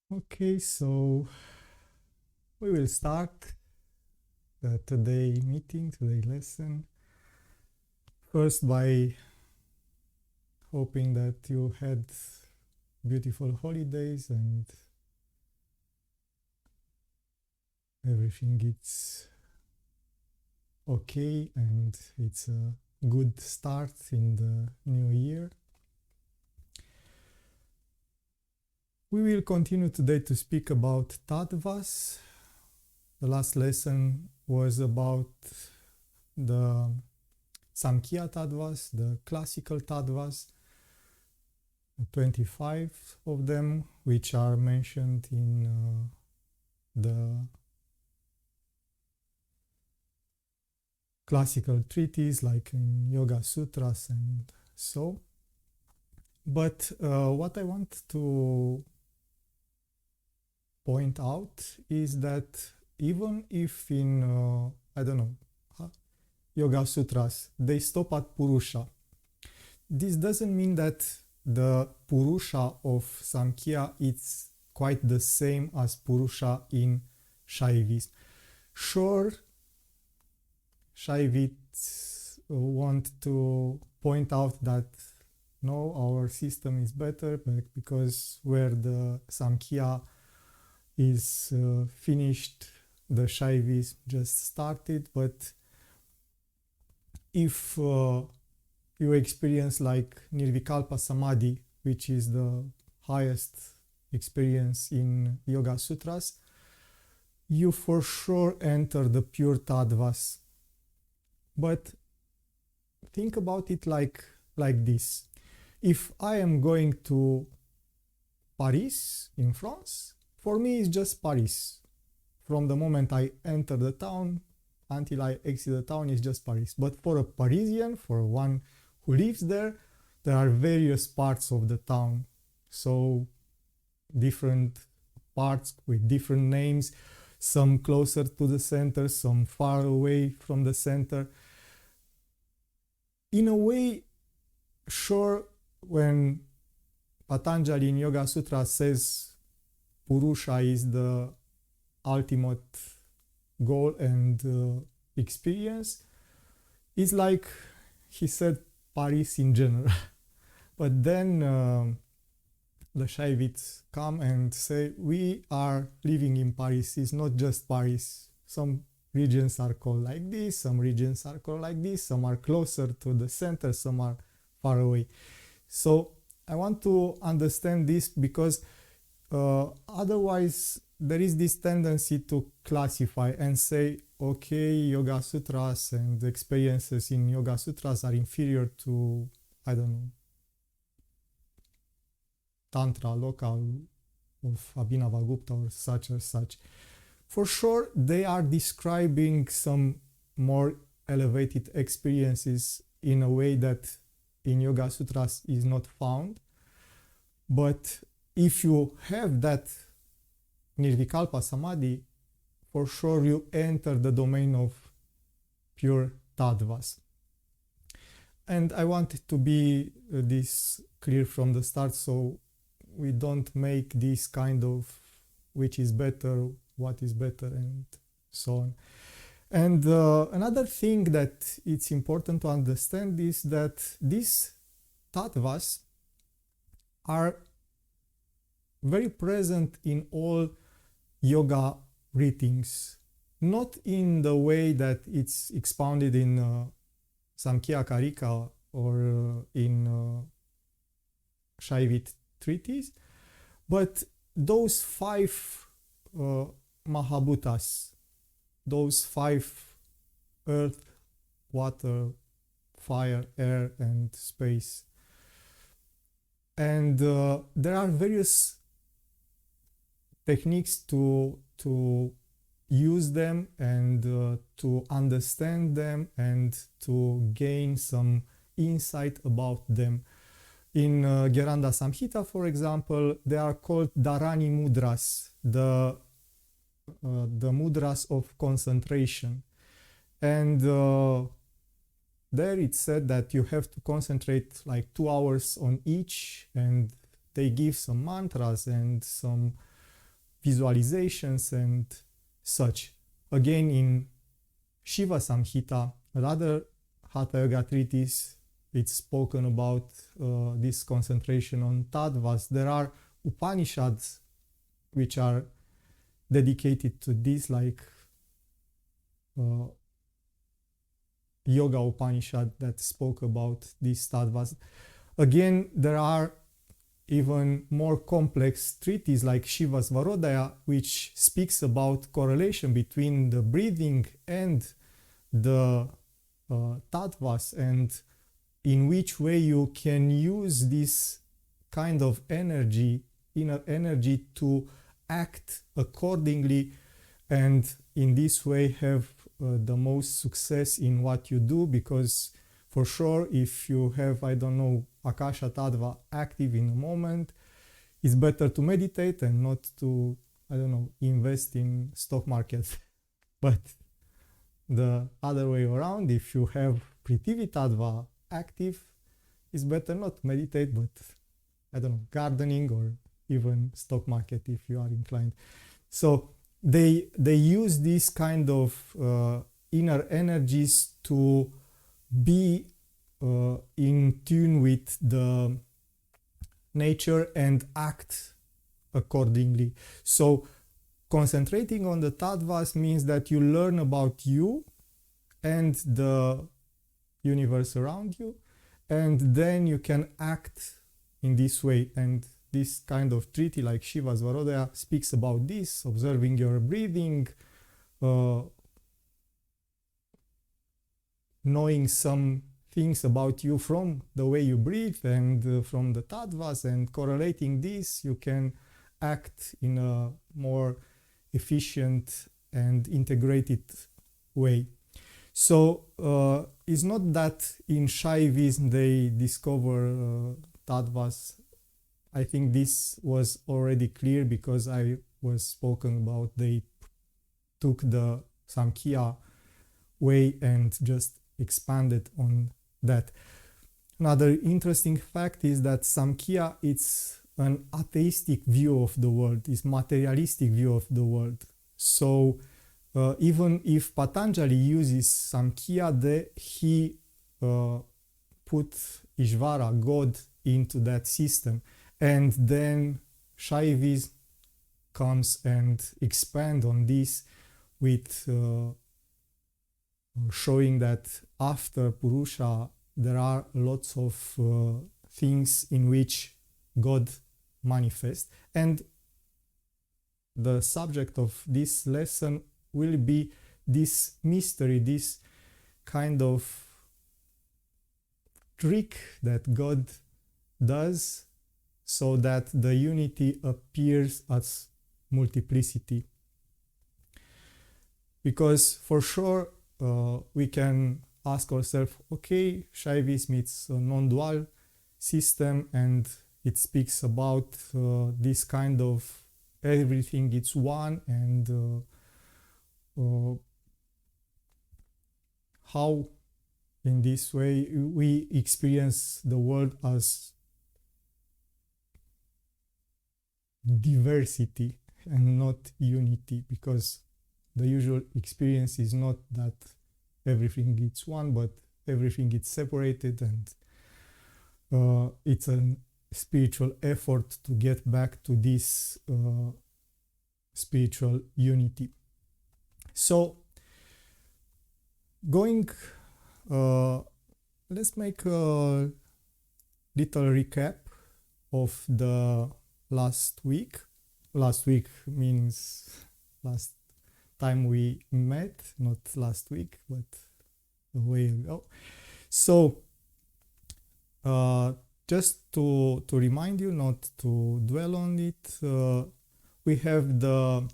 Okay, so we will start the today meeting, today lesson. First, by hoping that you had beautiful holidays and everything is okay and it's a good start in the new year. We will continue today to speak about tattvas. The last lesson was about the Samkhya tattvas, the classical tattvas, 25 of them, which are mentioned in the classical treatises like in Yoga Sutras and so. But what I want to point out is that even if in, I don't know, Yoga Sutras, they stop at purusha, this doesn't mean that the purusha of Samkhya is quite the same as purusha in Shaivism. Sure, Shaivists want to point out that no, our system is better because where the Samkhya is finished, the Shaivism just started. But if you experience like Nirvikalpa Samadhi, which is the highest experience in Yoga Sutras, you for sure enter the pure tattvas. But think about it like this. If I am going to Paris in France, for me it's just Paris. From the moment I enter the town until I exit the town is just Paris. But for a Parisian, for one who lives there, there are various parts of the town. So different parts with different names, some closer to the center, some far away from the center. In a way, sure, when Patanjali in Yoga Sutra says purusha is the ultimate goal and experience, it's like he said Paris in general. But then the Shaivists come and say we are living in Paris. It's not just Paris. Some regions are called like this, some regions are called like this, some are closer to the center, some are far away. So I want to understand this because otherwise there is this tendency to classify and say, okay, Yoga Sutras and the experiences in Yoga Sutras are inferior to, I don't know, Tantra local of Abhinavagupta or such or such. For sure, they are describing some more elevated experiences in a way that in Yoga Sutras is not found. But if you have that Nirvikalpa Samadhi, for sure you enter the domain of pure tattvas. And I want it to be this clear from the start, so we don't make this kind of which is better, what is better, and so on. And another thing that it's important to understand is that these tattvas are very present in all yoga writings, not in the way that it's expounded in Samkhya Karika or in Shaivit treatise, but those five Mahabhutas, those five earth, water, fire, air, and space. And there are various techniques to use them and to understand them and to gain some insight about them. In Gheranda Samhita, for example, they are called Dharani mudras, the mudras of concentration. And there it said that you have to concentrate like 2 hours on each, and they give some mantras and some visualizations and such. Again, in Shiva Samhita, another Hatha Yoga treatise, it's spoken about this concentration on tattvas. There are Upanishads which are dedicated to this, like Yoga Upanishad that spoke about these tattvas. Again, there are even more complex treatises like Shiva's Hridaya, which speaks about correlation between the breathing and the tattvas, and in which way you can use this kind of energy, inner energy, to act accordingly, and in this way have the most success in what you do. Because for sure, if you have, I don't know, Akasha Tattva active in a moment, it's better to meditate and not to, I don't know, invest in stock market. But the other way around, if you have Prithvi Tattva active, it's better not to meditate, but, I don't know, gardening or even stock market if you are inclined. So they use these kind of inner energies to be in tune with the nature and act accordingly. So concentrating on the tattvas means that you learn about you and the universe around you, and then you can act in this way. And this kind of treaty like Shiva's Hridaya speaks about this, observing your breathing, knowing some things about you from the way you breathe and from the tattvas, and correlating this, you can act in a more efficient and integrated way. So it's not that in Shaivism they discover tattvas. I think this was already clear because I was spoken about. They took the Samkhya way and just expanded on that. Another interesting fact is that Samkhya, it's an atheistic view of the world, it's materialistic view of the world. So even if Patanjali uses Samkhya, he put Ishvara, God, into that system. And then Shaivism comes and expand on this with showing that after purusha there are lots of things in which God manifests. And the subject of this lesson will be this mystery, this kind of trick that God does so that the unity appears as multiplicity. Because for sure we can ask ourselves, okay, Shaivism, it's a non-dual system and it speaks about this kind of everything, it's one, and how in this way we experience the world as diversity and not unity, because the usual experience is not that everything is one, but everything is separated, and it's a spiritual effort to get back to this spiritual unity. So going, let's make a little recap of the last week. Last week means last time we met, not last week, but a way ago. So just to remind you, not to dwell on it, we have the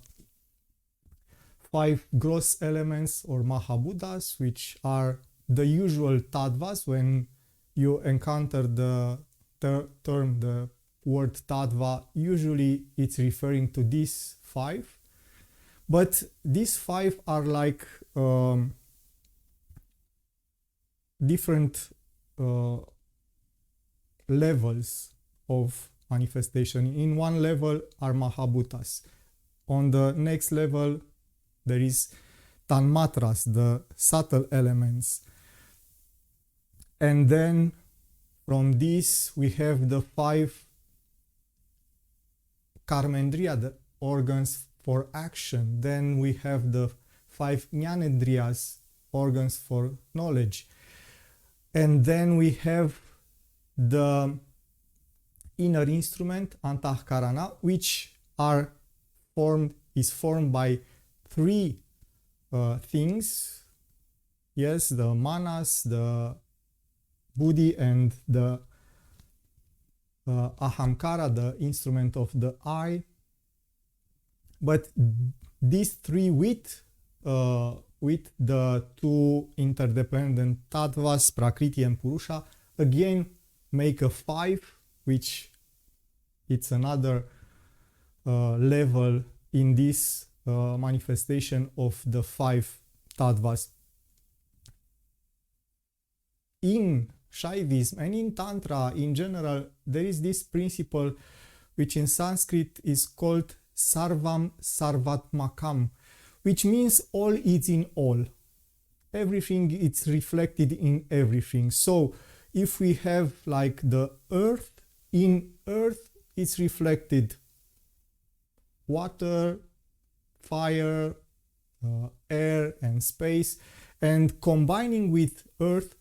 5 gross elements or Mahabuddhas, which are the usual tattvas. When you encounter the term, the word tattva, usually it's referring to these 5. But these 5 are like different levels of manifestation. In one level are Mahabhutas. On the next level, there is tanmatras, the subtle elements. And then from this, we have the 5 karmendriya, the organs for action. Then we have the 5 jnanendriyas, organs for knowledge. And then we have the inner instrument, antahkarana, which is formed by 3 things. Yes, the manas, the buddhi, and the ahamkara, the instrument of the I. But these 3 with the 2 interdependent tattvas, prakriti and purusha, again make a 5, which it's another level in this manifestation of the 5 tattvas. In Shaivism and in Tantra in general, there is this principle which in Sanskrit is called sarvam sarvatmakam, which means all is in all. Everything is reflected in everything. So if we have like the earth, in earth it's reflected water, fire, air and space, and combining with earth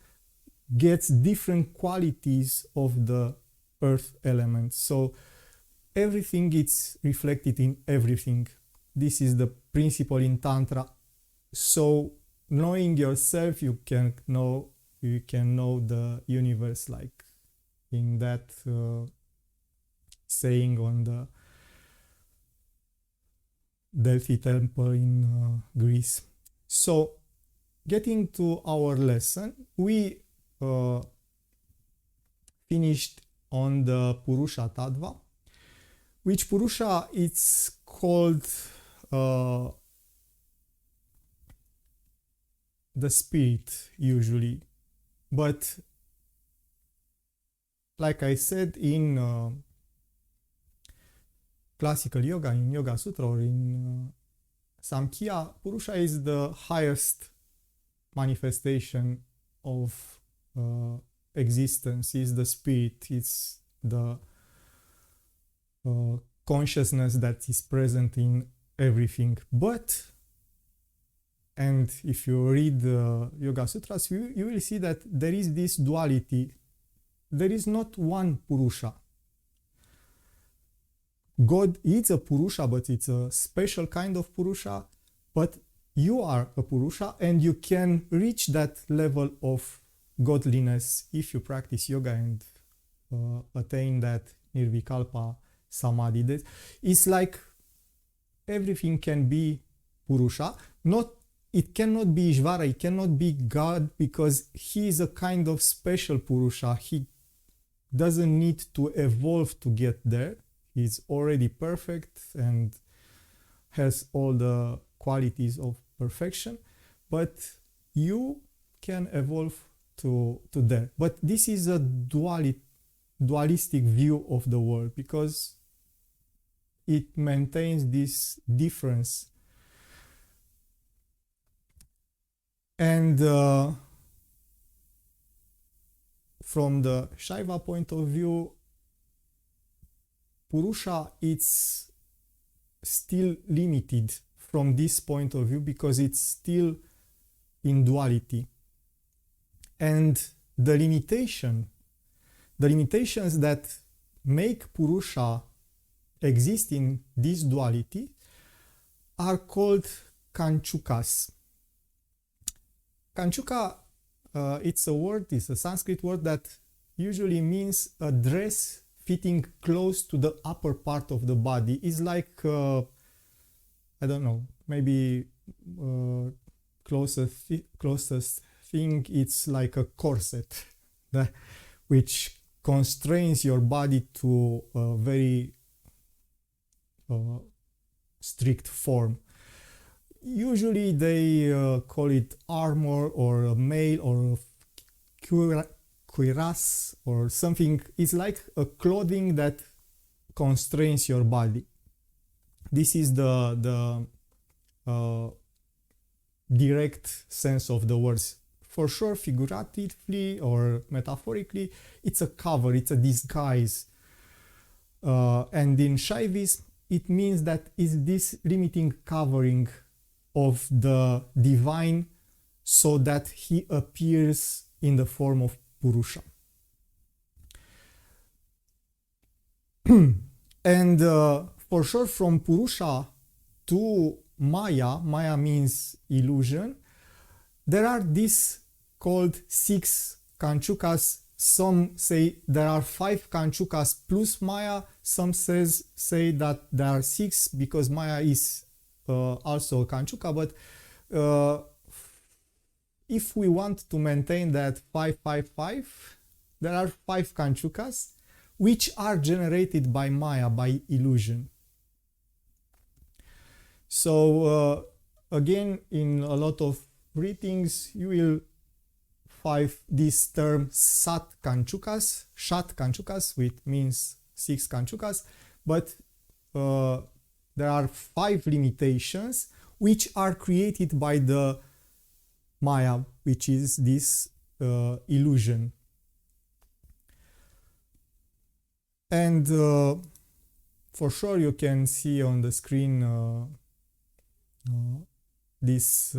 gets different qualities of the earth elements. So everything is reflected in everything. This is the principle in Tantra. So knowing yourself, you can know the universe, like in that saying on the Delphi temple in Greece. So getting to our lesson, we finished on the Purusha tattva, which Purusha it's called the spirit usually, but like I said in classical yoga, in Yoga Sutra or in Samkhya, Purusha is the highest manifestation of existence, is the spirit, it's the consciousness that is present in everything. But, and if you read the Yoga Sutras, you will see that there is this duality. There is not one Purusha. God is a Purusha, but it's a special kind of Purusha. But you are a Purusha, and you can reach that level of godliness if you practice yoga and attain that nirvikalpa samadhi. It's like everything can be Purusha. It cannot be Ishvara, it cannot be God, because he is a kind of special Purusha. He doesn't need to evolve to get there. He's already perfect and has all the qualities of perfection, but you can evolve to there. But this is a dualistic view of the world, because it maintains this difference. And from the Shaiva point of view, Purusha it's still limited from this point of view, because it's still in duality. And the limitations that make Purusha exist in this duality are called kanchukas. Kanchuka, it's a Sanskrit word that usually means a dress fitting close to the upper part of the body. It's like, I don't know, maybe closest thing, it's like a corset which constrains your body to a very strict form. Usually they call it armor or a mail or a cuirass or something. It's like a clothing that constrains your body. This is the direct sense of the words. For sure, figuratively or metaphorically, it's a cover, it's a disguise. And in Shaivism, it means that is this limiting covering of the divine so that he appears in the form of purusha. And for sure, from purusha to maya, maya means illusion, there are these called 6 kanchukas. Some say there are 5 kanchukas plus maya. Some say that there are 6 because maya is also a kanchuka. But if we want to maintain that 555, there are 5 kanchukas which are generated by maya, by illusion. So again, in a lot of readings, you will find this term sat kanchukas, which means 6 kanchukas, but there are 5 limitations which are created by the maya, which is this illusion. And for sure you can see on the screen these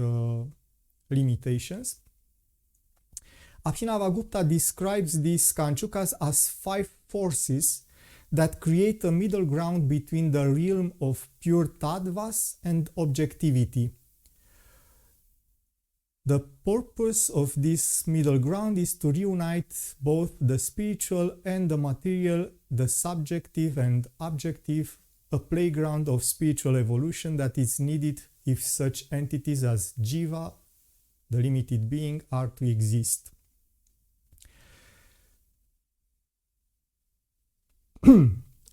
limitations. Abhinavagupta describes these kanchukas as 5 forces that create a middle ground between the realm of pure tattvas and objectivity. The purpose of this middle ground is to reunite both the spiritual and the material, the subjective and objective, a playground of spiritual evolution that is needed if such entities as Shiva, the limited being, are to exist.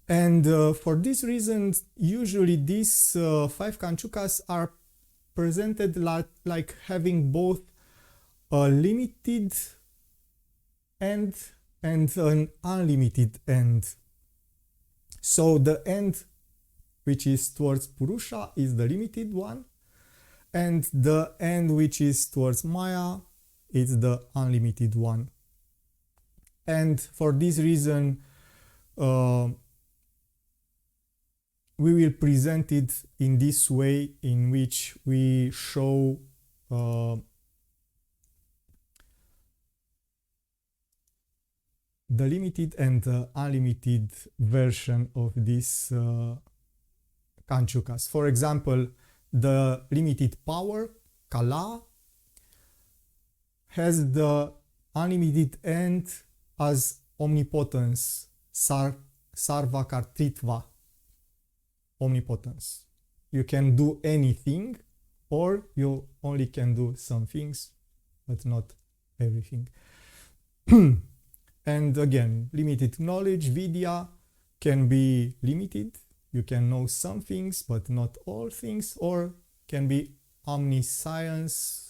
And for this reason, usually these 5 kanchukas are presented like having both a limited end and an unlimited end. So the end, which is towards purusha, is the limited one, and the end which is towards maya is the unlimited one. And for this reason, we will present it in this way, in which we show the limited and the unlimited version of these kanchukas. For example, the limited power, Kala, has the unlimited end as omnipotence, sarvakartritva, omnipotence. You can do anything, or you only can do some things, but not everything. And again, limited knowledge, vidya, can be limited. You can know some things, but not all things, or can be omniscience,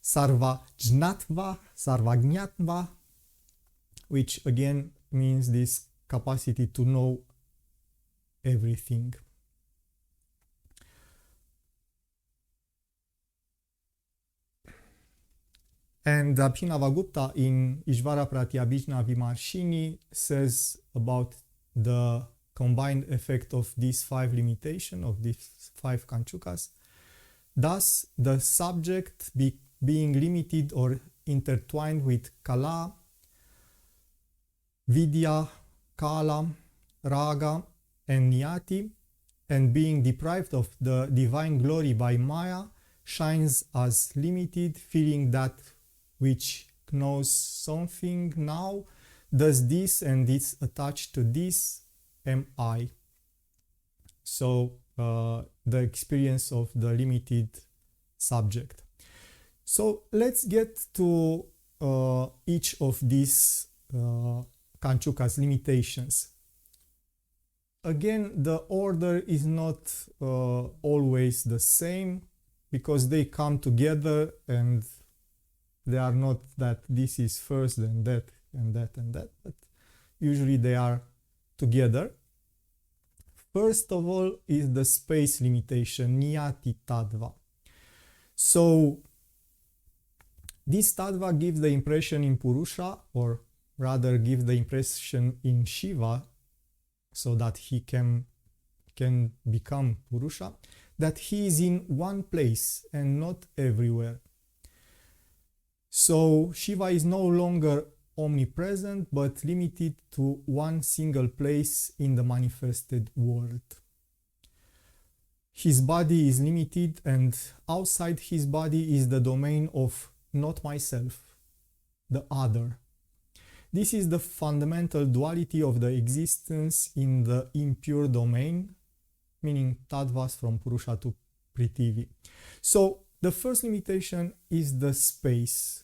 sarvajnatva, which again means this capacity to know everything. And Abhinavagupta in Ishvara Pratyabhijna Vimarshini says about the combined effect of these 5 limitations, of these 5 kanchukas. Thus, the subject being limited or intertwined with Kala, Vidya, Kala, Raga, and Niyati, and being deprived of the divine glory by Maya, shines as limited, feeling that which knows something now, does this and is attached to this, am I. So the experience of the limited subject. So let's get to each of these kanchukas, limitations. Again, the order is not always the same, because they come together and they are not that this is first, then that, and that, and that, but usually they are together. First of all is the space limitation, niyati tattva. So this tattva gives the impression in purusha, or rather gives the impression in Shiva, so that he can become purusha, that he is in one place and not everywhere. So Shiva is no longer omnipresent but limited to one single place in the manifested world. His body is limited, and outside his body is the domain of not myself, the other. This is the fundamental duality of the existence in the impure domain, meaning tattvas from purusha to prithvi. So the first limitation is the space.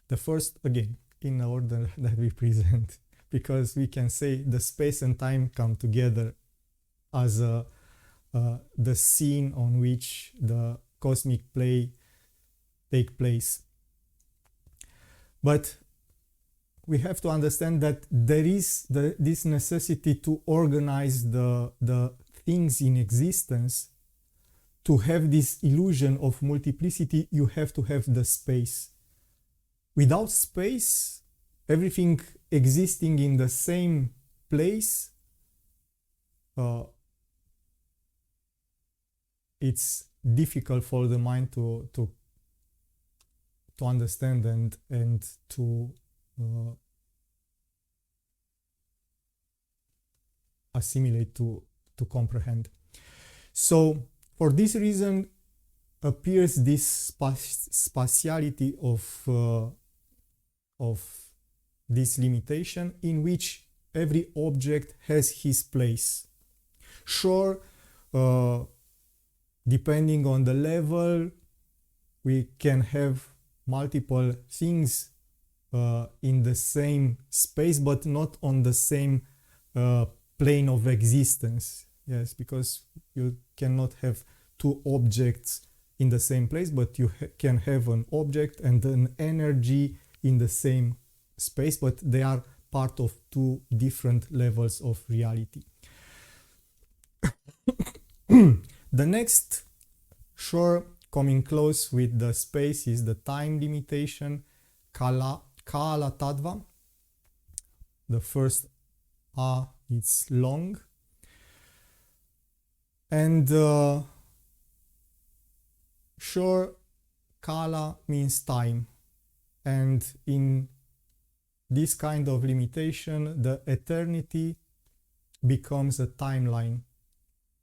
The first, again, in the order that we present, because we can say the space and time come together as the scene on which the cosmic play take place. But we have to understand that there is this necessity to organize the things in existence. To have this illusion of multiplicity, you have to have the space. Without space, everything existing in the same place, it's difficult for the mind to understand and to assimilate, to comprehend. So for this reason appears this spatiality of this limitation, in which every object has his place. Sure, depending on the level, we can have multiple things in the same space, but not on the same plane of existence. Yes, because you cannot have two objects in the same place, but you can have an object and an energy in the same space, but they are part of two different levels of reality. The next, sure, coming close with the space, is the time limitation, kala tattva. The first A, it's long. And sure, kala means time. And in this kind of limitation, the eternity becomes a timeline.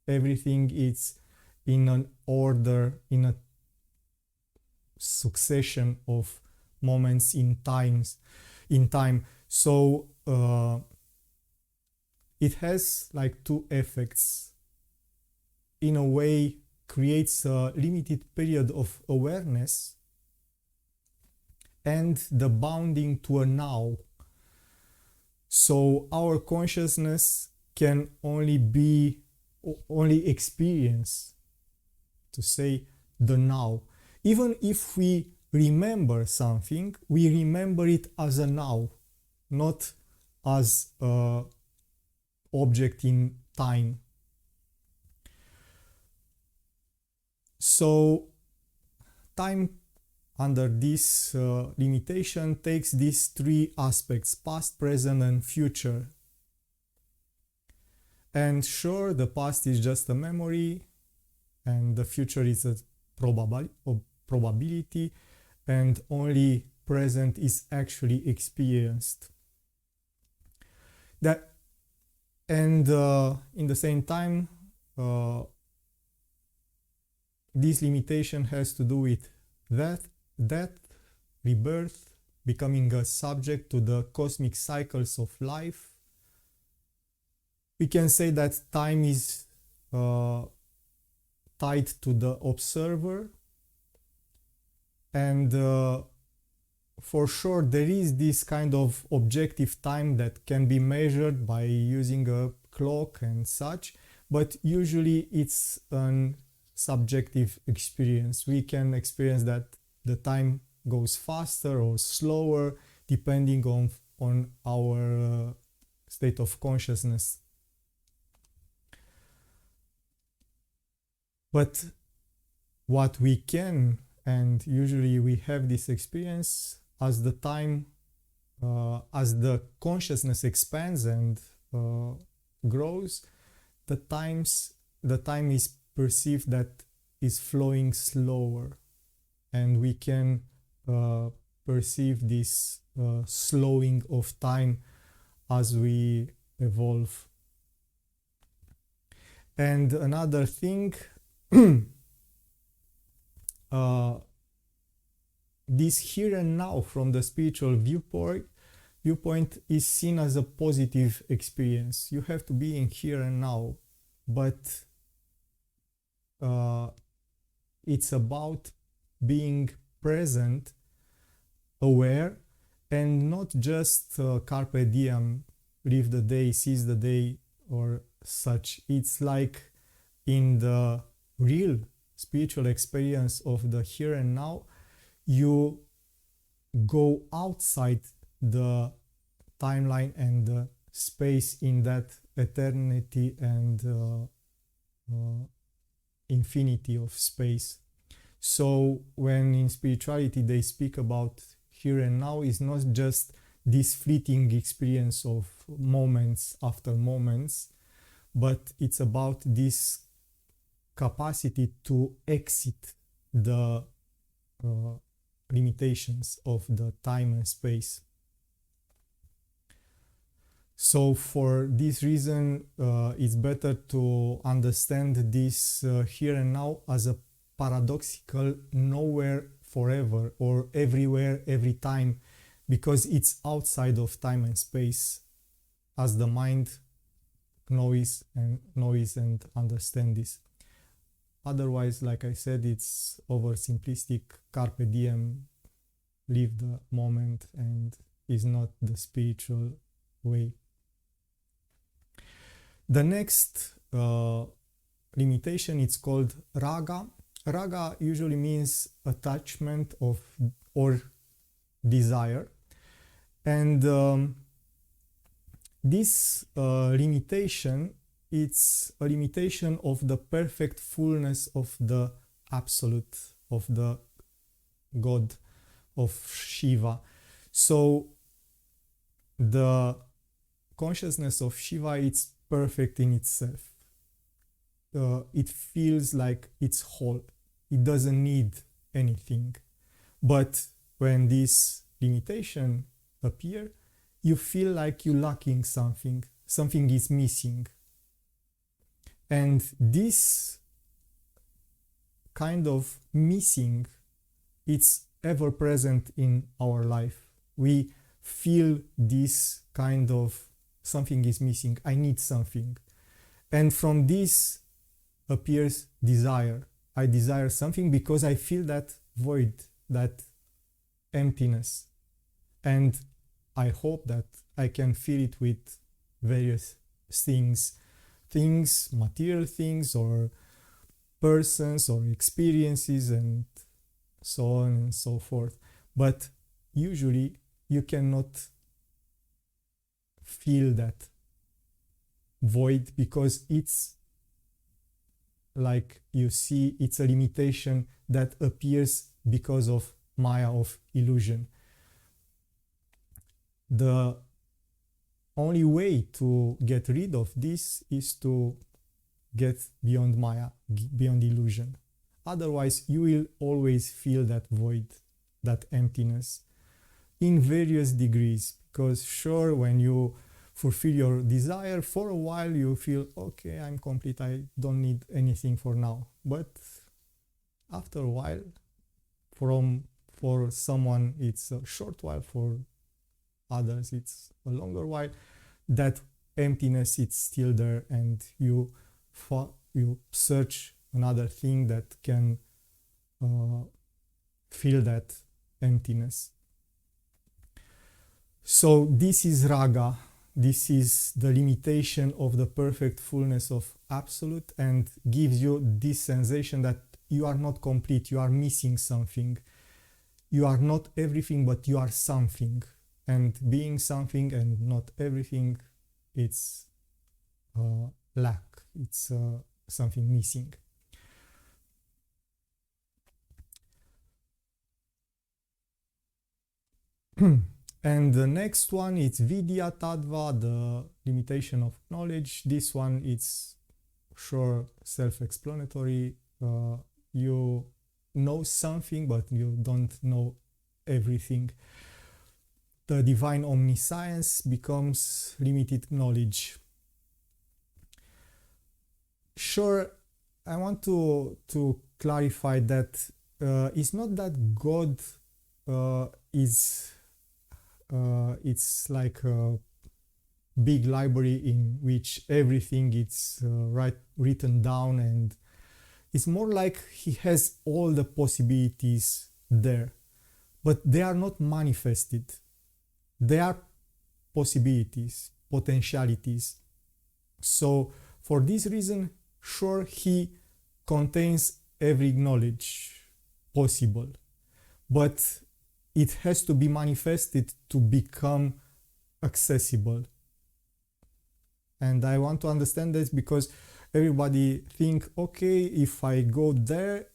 Everything is in an order, in a succession of moments in time. So it has like two effects. In a way, creates a limited period of awareness and the bounding to a now. So our consciousness can only experience, to say, the now. Even if we remember something, we remember it as a now, not as an object in time. So time, under this limitation, takes these three aspects: past, present, and future. And sure, the past is just a memory, and the future is a probability, and only present is actually experienced. In the same time, this limitation has to do with death, rebirth, becoming a subject to the cosmic cycles of life. We can say that time is tied to the observer, and for sure there is this kind of objective time that can be measured by using a clock and such, but usually it's an subjective experience. We can experience that the time goes faster or slower depending on our state of consciousness. But what we can, and usually we have this experience as the time, as the consciousness expands and grows, the time is perceived that is flowing slower, and we can perceive this slowing of time as we evolve. And another thing, this here and now from the spiritual viewpoint is seen as a positive experience. You have to be in here and now, but it's about being present, aware, and not just carpe diem, live the day, seize the day, or such. It's like in the real spiritual experience of the here and now, you go outside the timeline and the space in that eternity and infinity of space. So when in spirituality they speak about here and now, is not just this fleeting experience of moments after moments, but it's about this capacity to exit the limitations of the time and space. So for this reason, it's better to understand this here and now as a paradoxical nowhere forever or everywhere every time, because it's outside of time and space, as the mind knows and understand this. Otherwise, like I said, it's oversimplistic, carpe diem, live the moment, and is not the spiritual way. The next limitation, it's called raga. Raga usually means attachment of or desire, and this limitation, it's a limitation of the perfect fullness of the absolute, of the God, of Shiva. So the consciousness of Shiva, it's perfect in itself. It feels like it's whole. It doesn't need anything. But when this limitation appears, you feel like you're lacking something. Something is missing. And this kind of missing, it's ever present in our life. We feel this kind of something is missing. I need something. And from this appears desire. I desire something because I feel that void, that emptiness. And I hope that I can fill it with various things, material things, or persons, or experiences, and so on and so forth. But usually you cannot feel that void, because it's like, you see, it's a limitation that appears because of Maya, of illusion. The only way to get rid of this is to get beyond Maya, beyond illusion. Otherwise, you will always feel that void, that emptiness, in various degrees. Because sure, when you fulfill your desire, for a while you feel, okay, I'm complete, I don't need anything for now. But after a while, for someone it's a short while, for others it's a longer while, that emptiness, it's still there, and you search another thing that can fill that emptiness. So this is raga. This is the limitation of the perfect fullness of absolute, and gives you this sensation that you are not complete, you are missing something. You are not everything, but you are something. And being something and not everything, it's lack, it's something missing. And the next one is Vidya Tattva, the limitation of knowledge. This one is sure self-explanatory. You know something, but you don't know everything. The divine omniscience becomes limited knowledge. Sure, I want to clarify that it's not that God is it's like a big library in which everything is written down, and it's more like he has all the possibilities there, but they are not manifested. They are possibilities, potentialities. So for this reason, sure, he contains every knowledge possible, but it has to be manifested to become accessible. And I want to understand this because everybody think, okay, if I go there,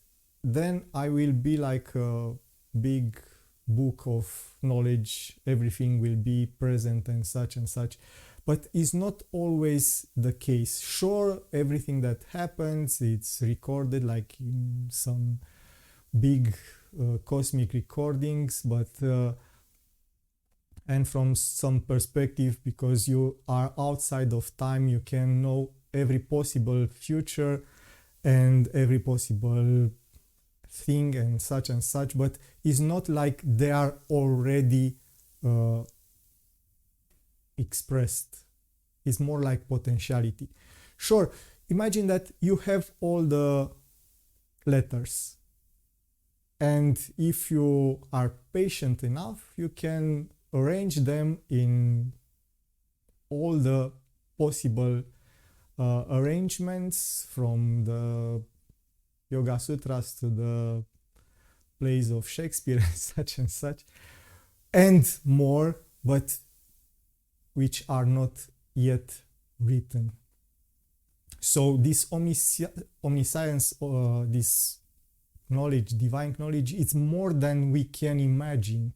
then I will be like a big book of knowledge, everything will be present and such and such. But it's not always the case. Sure, everything that happens, it's recorded like in some big cosmic recordings, but and from some perspective, because you are outside of time, you can know every possible future and every possible thing and such, but it's not like they are already expressed. It's more like potentiality. Sure, imagine that you have all the letters, and if you are patient enough, you can arrange them in all the possible arrangements, from the Yoga Sutras to the plays of Shakespeare and such, and more, but which are not yet written. So this omniscience, this knowledge, divine knowledge, it's more than we can imagine,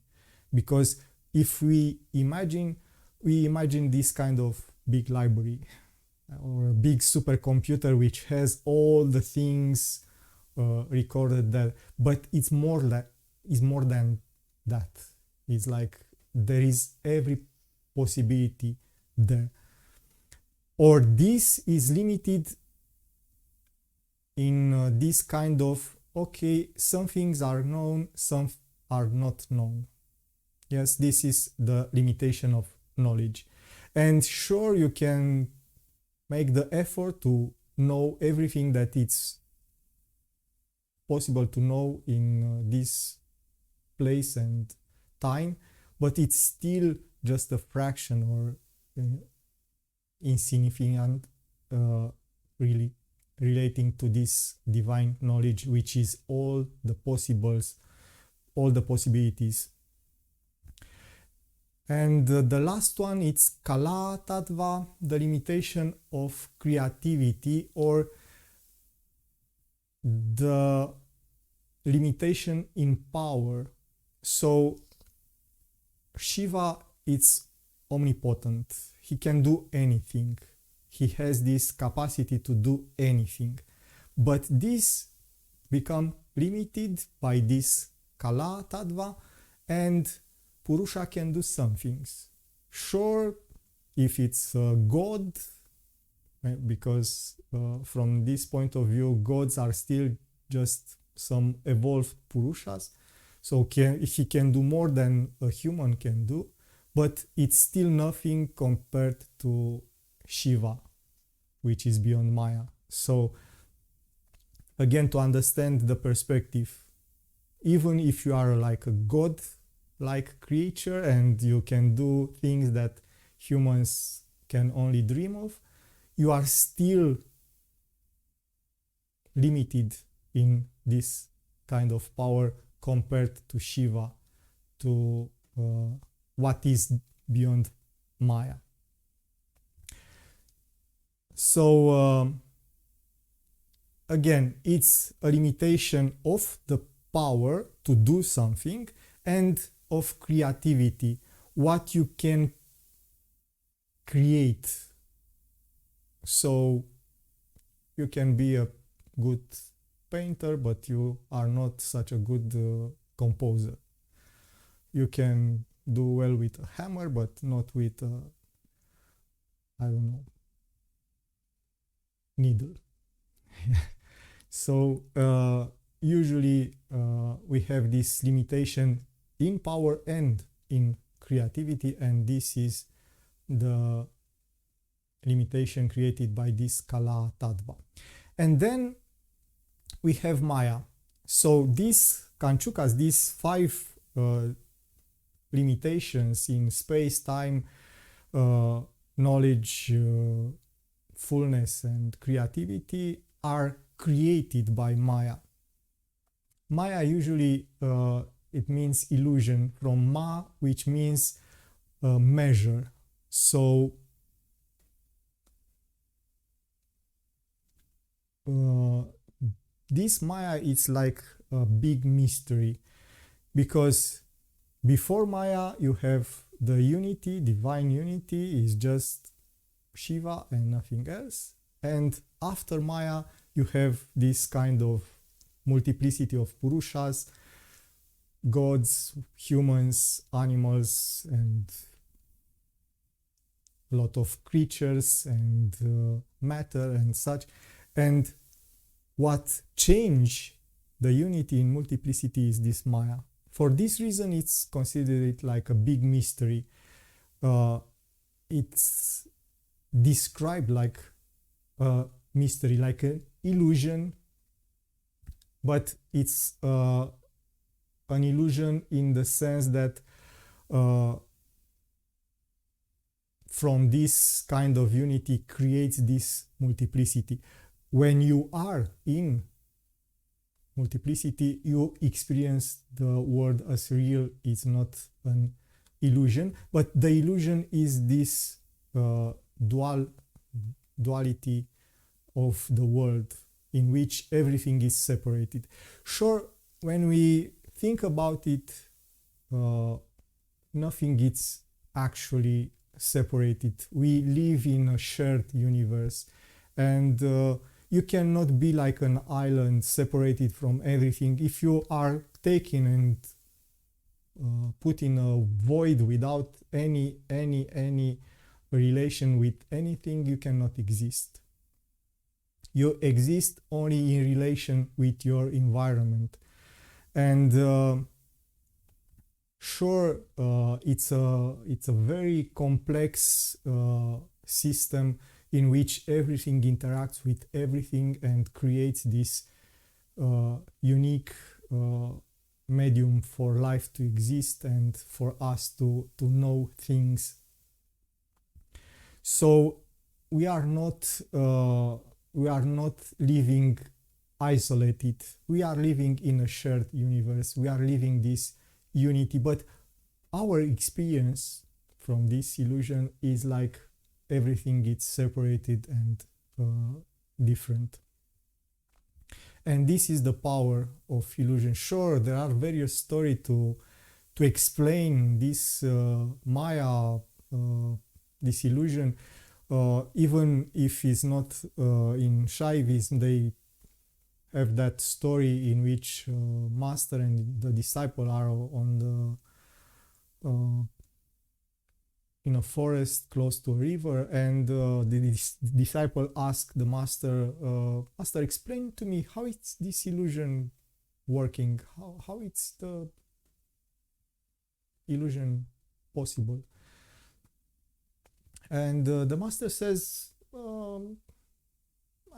because if we imagine this kind of big library or a big supercomputer which has all the things recorded there, but it's more than that. It's like there is every possibility there, or this is limited in this kind of, okay, some things are known, some are not known. Yes, this is the limitation of knowledge. And sure, you can make the effort to know everything that it's possible to know in this place and time, but it's still just a fraction or insignificant really relating to this divine knowledge, which is all the possibilities. And the last one, it's Kala Tattva, the limitation of creativity, or the limitation in power. So Shiva is omnipotent. He can do anything. He has this capacity to do anything. But this become limited by this Kala Tattva, and Purusha can do some things. Sure, if it's a god, because from this point of view, gods are still just some evolved Purushas, so he can do more than a human can do, but it's still nothing compared to Shiva, which is beyond Maya. So again, to understand the perspective, even if you are like a god-like creature and you can do things that humans can only dream of, you are still limited in this kind of power compared to Shiva, to what is beyond Maya. So again, it's a limitation of the power to do something and of creativity, what you can create. So you can be a good painter, but you are not such a good composer. You can do well with a hammer, but not with a, I don't know, needle. So usually we have this limitation in power and in creativity, and this is the limitation created by this Kala tattva. And then we have Maya. So these Kanchukas, these 5 limitations in space, time, knowledge, fullness, and creativity are created by Maya. Maya usually it means illusion, from Ma, which means measure. So this Maya is like a big mystery, because before Maya you have the unity, divine unity is just Shiva and nothing else, and after Maya you have this kind of multiplicity of purushas, gods, humans, animals, and a lot of creatures and matter and such. And what change the unity in multiplicity is this Maya. For this reason it's considered like a big mystery. It's described like a mystery, like an illusion, but it's an illusion in the sense that from this kind of unity creates this multiplicity. When you are in multiplicity, you experience the world as real. It's not an illusion, but the illusion is this duality of the world in which everything is separated. Sure, when we think about it, nothing is actually separated. We live in a shared universe, and you cannot be like an island separated from everything. If you are taken and put in a void without any relation with anything, you cannot exist. You exist only in relation with your environment. And sure, it's a very complex system in which everything interacts with everything and creates this unique medium for life to exist and for us to know things. So we are not living isolated. We are living in a shared universe. We are living this unity, but our experience from this illusion is like everything is separated and different. And this is the power of illusion. Sure, there are various stories to explain this Maya, this illusion. Even if it's not in Shaivism, they have that story in which master and the disciple are on the in a forest close to a river, and the disciple asked the master, Master, explain to me how it's this illusion working, how it's the illusion possible. And the master says, I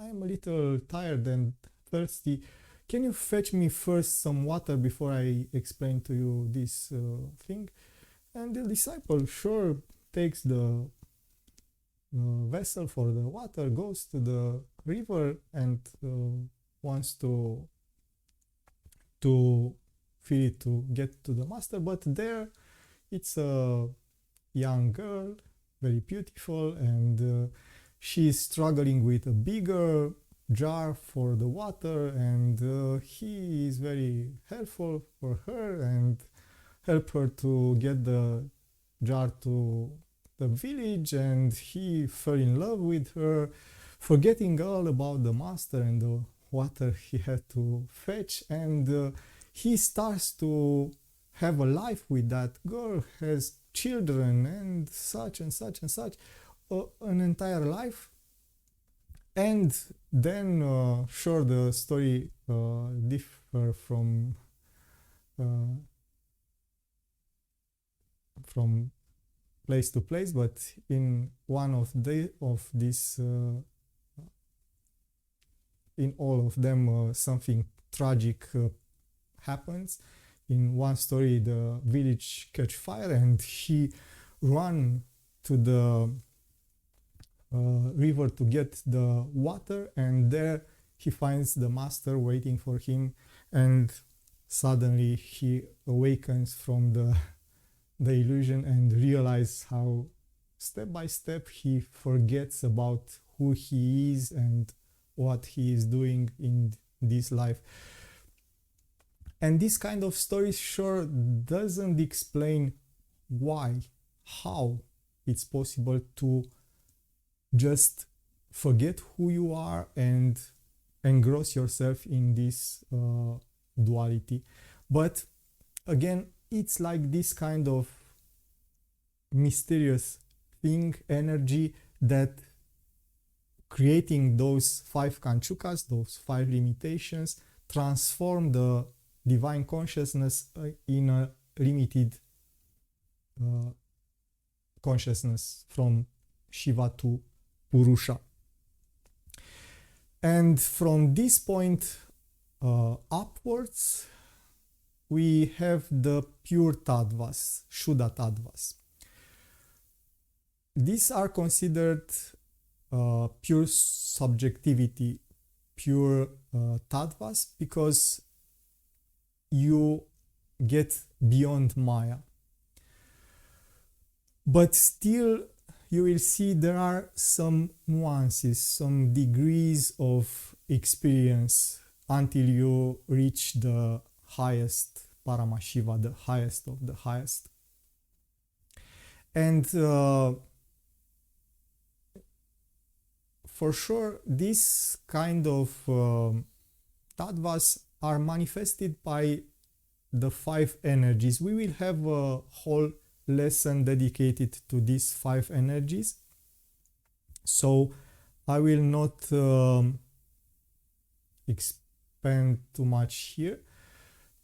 am a little tired and thirsty. Can you fetch me first some water before I explain to you this thing? And the disciple sure takes the vessel for the water, goes to the river and wants to fill it to get to the master. But there it's a young girl, very beautiful, and she is struggling with a bigger jar for the water, and he is very helpful for her and help her to get the jar to the village, and he fell in love with her, forgetting all about the master and the water he had to fetch, and he starts to have a life with that girl, has children and such and such and such, an entire life. And then sure, the story differ from place to place, but in one of these in all of them something tragic happens. In one story, the village catch fire and he run to the river to get the water, and there he finds the master waiting for him, and suddenly he awakens from the illusion and realizes how step by step he forgets about who he is and what he is doing in this life. And this kind of story sure doesn't explain why, how it's possible to just forget who you are and engross yourself in this duality. But again, it's like this kind of mysterious thing, energy, that creating those 5 kanchukas, those 5 limitations, transform the divine consciousness in a limited consciousness from Shiva to purusha. And from this point upwards, we have the pure tattvas, Shuddha tattvas. These are considered pure subjectivity, pure tattvas, because you get beyond Maya. But still, you will see there are some nuances, some degrees of experience until you reach the highest Paramashiva, the highest of the highest. And for sure, this kind of tattvas are manifested by the 5 energies. We will have a whole lesson dedicated to these 5 energies, so I will not expand too much here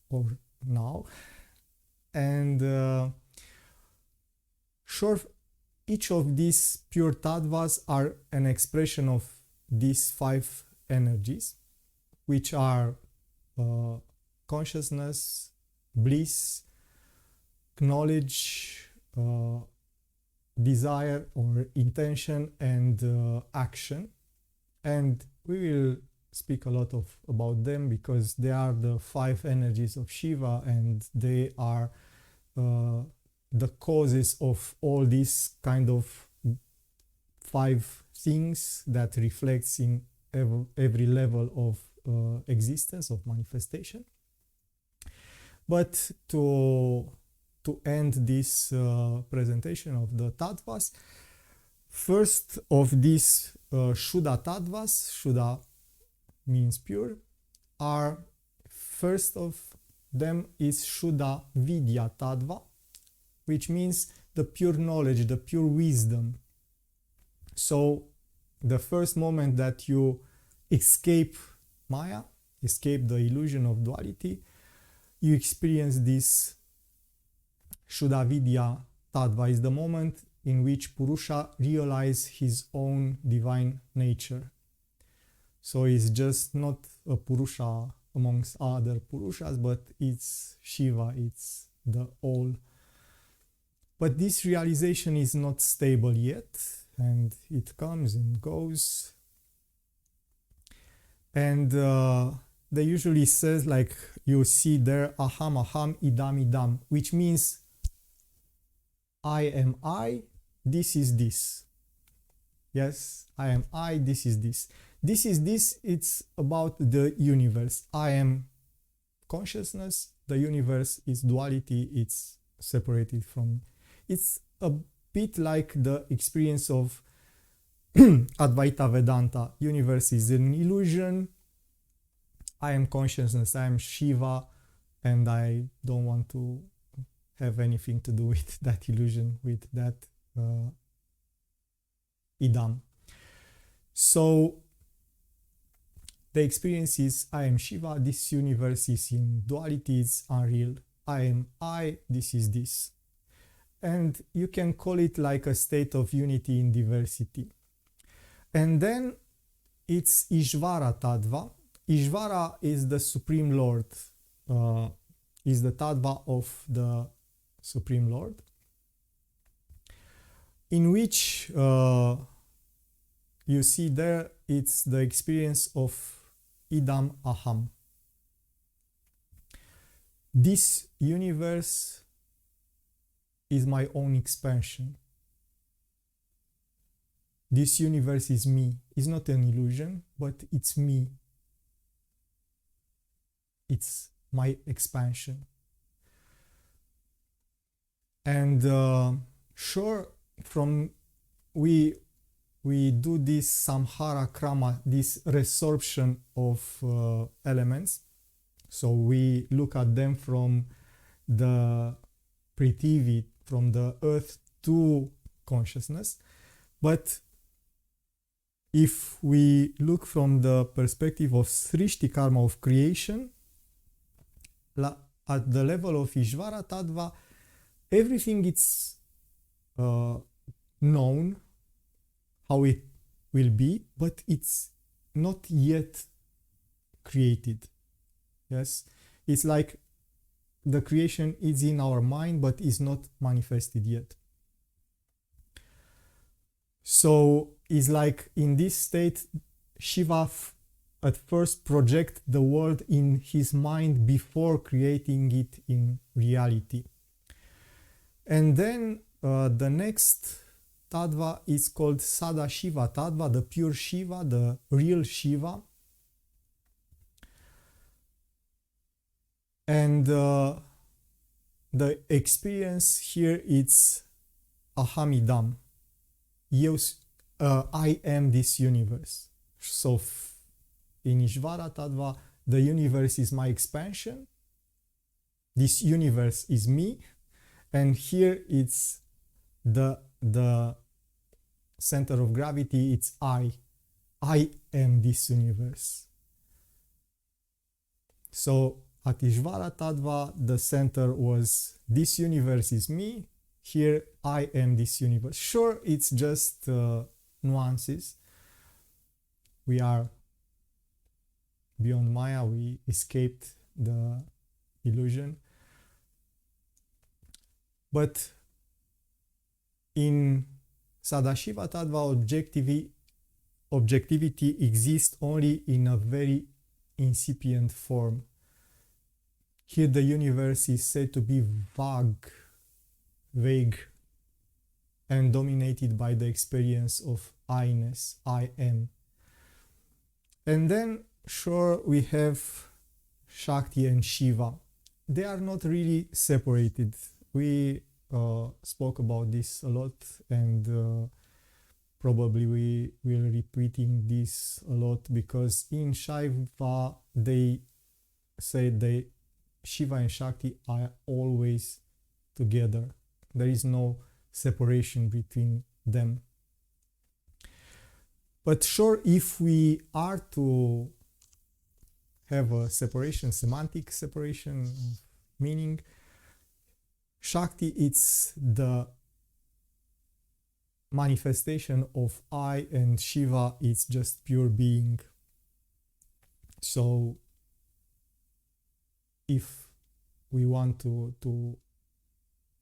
or now. And sure, each of these pure tattvas are an expression of these 5 energies, which are consciousness, bliss, knowledge, desire or intention, and action. And we will speak a lot about them because they are the 5 energies of Shiva, and they are the causes of all these kind of 5 things that reflects in every level of existence, of manifestation. But to end this presentation of the tattvas, first of these Shuddha tattvas, Shuddha means pure, are first of them is Shuddha Vidya tattva, which means the pure knowledge, the pure wisdom. So the first moment that you escape Maya, escape the illusion of duality, you experience this Shuddha Vidya tattva, is the moment in which Purusha realizes his own divine nature. So it's just not a Purusha amongst other Purushas, but it's Shiva, it's the all. But this realization is not stable yet, and it comes and goes. And they usually says, like you see there, aham aham idam idam, which means I am I, this is this. Yes, I am I, this is this. This is this, it's about the universe. I am consciousness, the universe is duality, it's separated from. It's a bit like the experience of Advaita Vedanta. Universe is an illusion. I am consciousness, I am Shiva, and I don't want to have anything to do with that illusion, with that idam. So the experience is I am Shiva, this universe is in duality, it's unreal. I am I, this is this. And you can call it like a state of unity in diversity. And then it's Ishvara tattva. Ishvara is the Supreme Lord, is the tattva of the Supreme Lord, in which you see there it's the experience of idam aham. This universe is my own expansion. This universe is me. It's not an illusion, but it's me. It's my expansion. And sure, from we do this samhara krama, this resorption of elements. So we look at them from the Prithvi, from the earth to consciousness. But if we look from the perspective of Srishti karma, of creation, at the level of Ishvara tattva, everything is known how it will be, but it's not yet created. Yes, it's like the creation is in our mind, but is not manifested yet. So it's like in this state, Shiva at first project the world in his mind before creating it in reality. And then the next tattva is called Sada Shiva tattva, the pure Shiva, the real Shiva. And the experience here is ahamidam. I am this universe. So in Ishvara tattva, the universe is my expansion. This universe is me. And here it's the center of gravity, it's I. I am this universe. So at Ishvara tattva, the center was this universe is me. Here I am this universe. Sure, it's just nuances. We are beyond Maya, we escaped the illusion. But in Sadashiva tattva, objectivity exists only in a very incipient form. Here the universe is said to be vague, and dominated by the experience of I-ness, I am. And then, sure, we have Shakti and Shiva. They are not really separated. We spoke about this a lot, and probably we will repeating this a lot, because in Shaiva they say Shiva and Shakti are always together. There is no separation between them. But sure, if we are to have a separation, semantic separation of meaning, Shakti, it's the manifestation of I, and Shiva is just pure being. So if we want to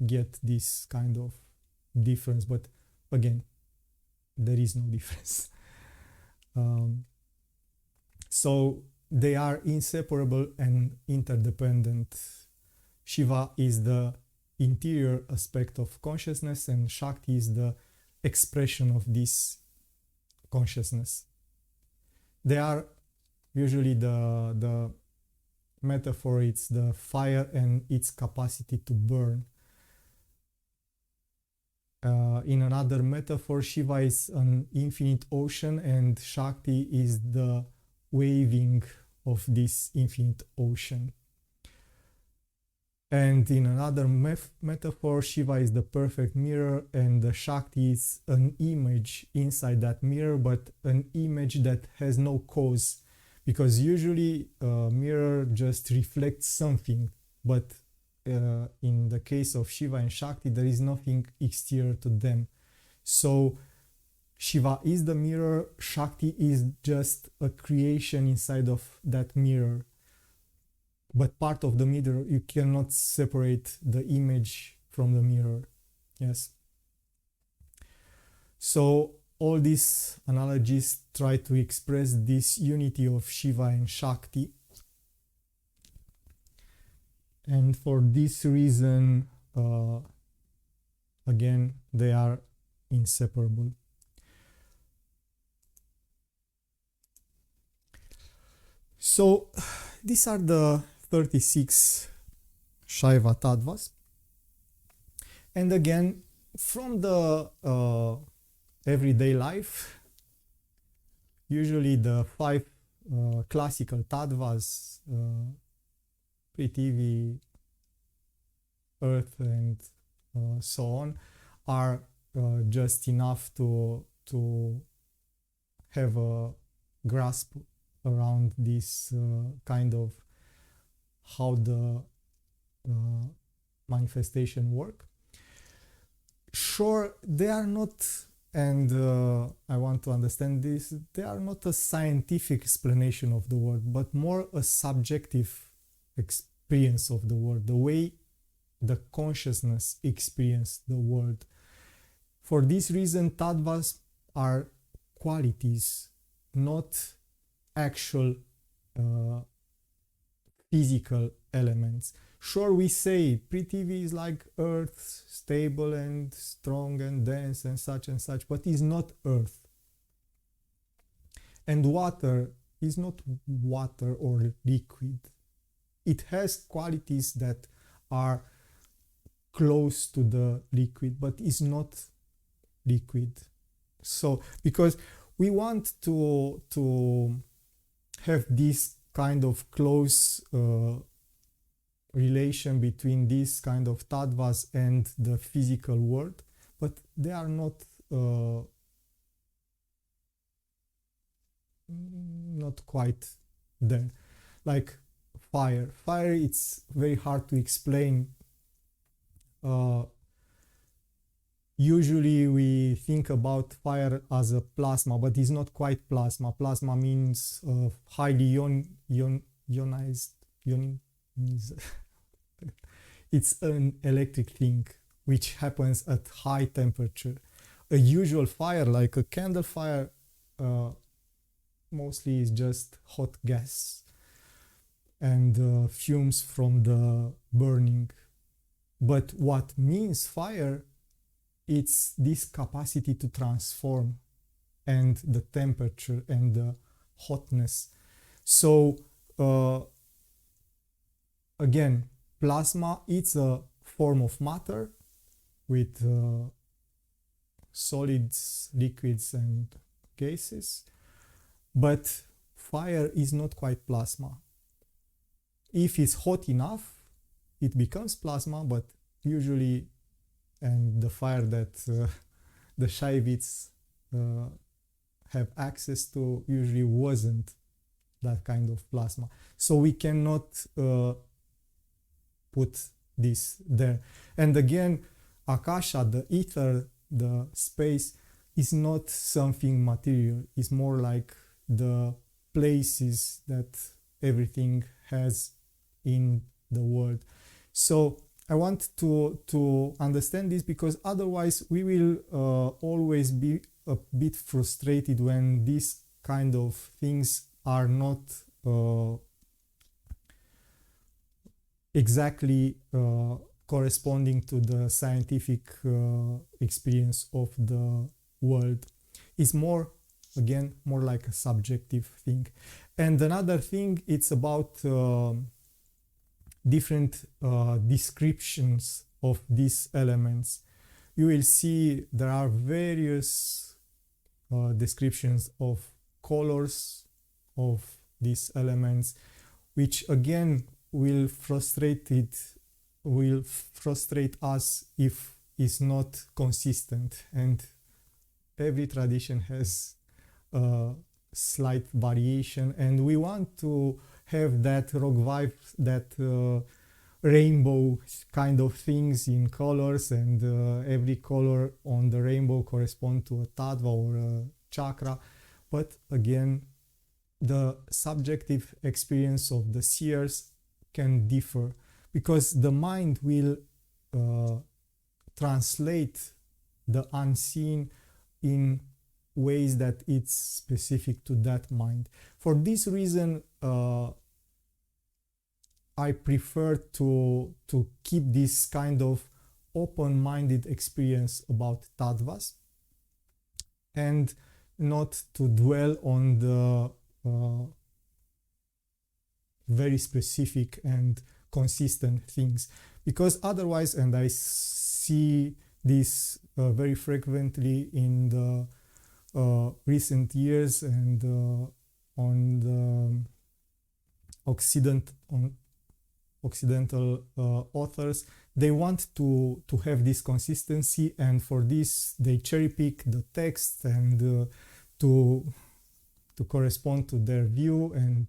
get this kind of difference, but again, there is no difference. So they are inseparable and interdependent. Shiva is the interior aspect of consciousness, and Shakti is the expression of this consciousness. They are usually the metaphor, it's the fire and its capacity to burn. In another metaphor, Shiva is an infinite ocean and Shakti is the waving of this infinite ocean. And in another metaphor, Shiva is the perfect mirror and the Shakti is an image inside that mirror, but an image that has no cause. Because usually a mirror just reflects something, but in the case of Shiva and Shakti, there is nothing exterior to them. So Shiva is the mirror, Shakti is just a creation inside of that mirror. But part of the mirror, you cannot separate the image from the mirror. Yes. So all these analogies try to express this unity of Shiva and Shakti. And for this reason, again, they are inseparable. So these are the 36 Shaiva tattvas. And again, from the everyday life, usually the 5 classical tattvas, Prithvi, Earth, and so on, are just enough to have a grasp around this kind of how the manifestation work. Sure, they are not, and I want to understand this, they are not a scientific explanation of the world, but more a subjective experience of the world, the way the consciousness experience the world. For this reason, tattvas are qualities, not actual physical elements. Sure, we say Prithvi is like earth, stable and strong and dense and such, but is not earth. And water is not water or liquid. It has qualities that are close to the liquid, but is not liquid. So, because we want to have this kind of close relation between these kind of tattvas and the physical world, but they are not quite there. Like fire, it's very hard to explain. Usually we think about fire as a plasma, but it's not quite plasma. Plasma means highly ionized. It's an electric thing which happens at high temperature. A usual fire, like a candle fire, mostly is just hot gas and fumes from the burning. But what means fire, it's this capacity to transform and the temperature and the hotness. So again, plasma, it's a form of matter with solids, liquids and gases, but fire is not quite plasma. If it's hot enough, it becomes plasma, but usually, and the fire that the Shaivites have access to usually wasn't that kind of plasma. So we cannot put this there. And again, Akasha, the ether, the space, is not something material. It's more like the places that everything has in the world. So I want to understand this, because otherwise we will always be a bit frustrated when these kind of things are not exactly corresponding to the scientific experience of the world. It's more again more like a subjective thing. And another thing, it's about different descriptions of these elements. You will see there are various descriptions of colors of these elements, which again will frustrate us if it's not consistent. And every tradition has a slight variation, and we want to have that rock vibe, that rainbow kind of things in colors, and every color on the rainbow correspond to a tattva or a chakra. But again, the subjective experience of the seers can differ, because the mind will translate the unseen in ways that it's specific to that mind. For this reason, I prefer to keep this kind of open-minded experience about tattvas, and not to dwell on the very specific and consistent things, because otherwise, and I see this very frequently in the recent years, and on the Occidental authors, they want to have this consistency, and for this they cherry pick the text and to correspond to their view, and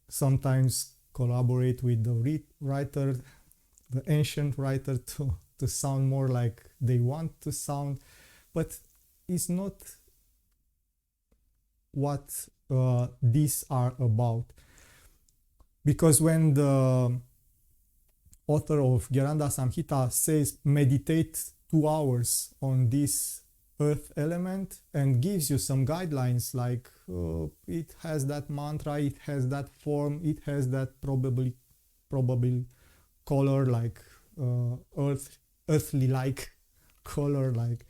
sometimes collaborate with the writer, the ancient writer, to sound more like they want to sound. But it's not what these are about. Because when the author of Gheranda Samhita says meditate 2 hours on this earth element, and gives you some guidelines like it has that mantra, it has that form, it has that probably color, like earthly like color, like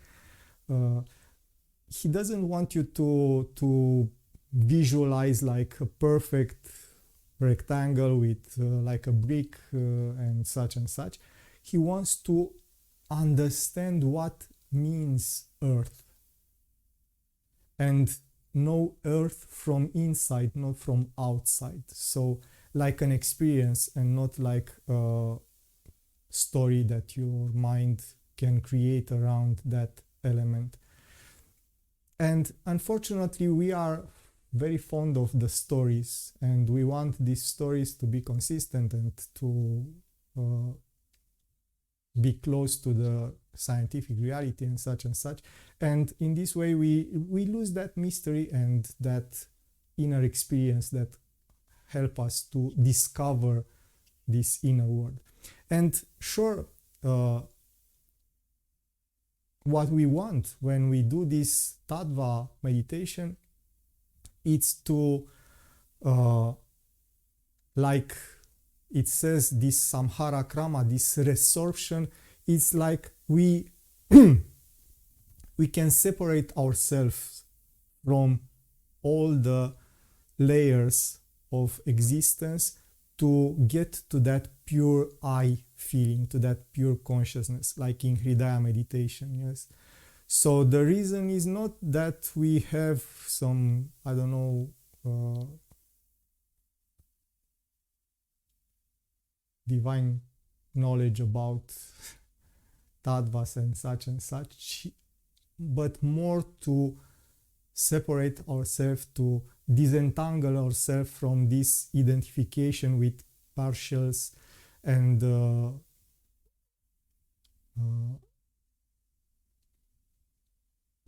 he doesn't want you to visualize like a perfect rectangle with like a brick and such and such. He wants to understand what means earth, and know earth from inside, not from outside. So like an experience, and not like a story that your mind can create around that element. And unfortunately, we are very fond of the stories, and we want these stories to be consistent and to be close to the scientific reality and such and such. And in this way, we lose that mystery and that inner experience that help us to discover this inner world. And sure, what we want when we do this tattva meditation, it's to, like it says, this samhara krama, this resorption, it's like we we can separate ourselves from all the layers of existence to get to that pure I feeling, to that pure consciousness, like in Hridaya meditation, yes. So the reason is not that we have some, I don't know, divine knowledge about tattvas and such, but more to separate ourselves, to disentangle ourselves from this identification with partials and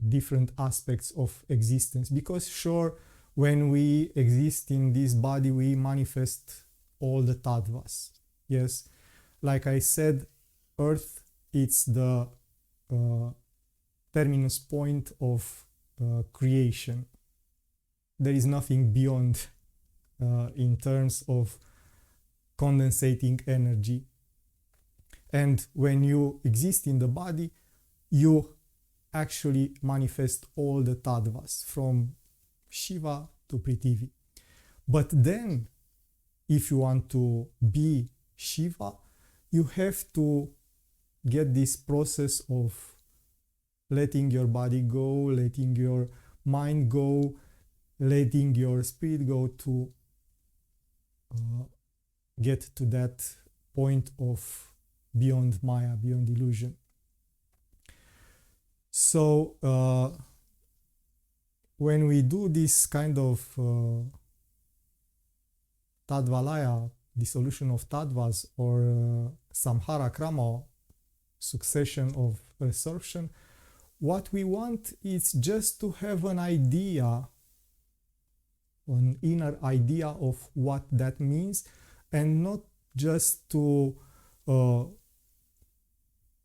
different aspects of existence. Because sure, when we exist in this body, we manifest all the tattvas. Yes, like I said, Earth, it's the terminus point of creation. There is nothing beyond in terms of condensating energy. And when you exist in the body, you actually manifest all the tattvas from Shiva to Prithvi. But then, if you want to be Shiva, you have to get this process of letting your body go, letting your mind go, letting your spirit go to get to that point of beyond Maya, beyond illusion. So when we do this kind of Tadvalaya, dissolution of tattvas, or samhara krama, succession of resorption, what we want is just to have an idea, an inner idea of what that means, and not just to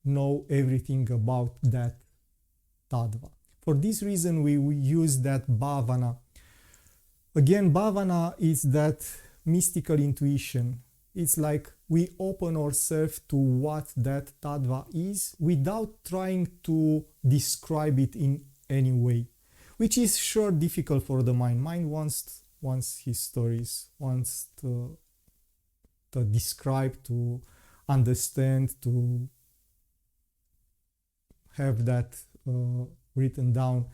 know everything about that tattva. For this reason, we use that bhavana. Again, bhavana is that mystical intuition. It's like we open ourselves to what that tattva is without trying to describe it in any way, which is sure difficult for the mind. Mind wants his stories, wants to describe, to understand, to have that written down.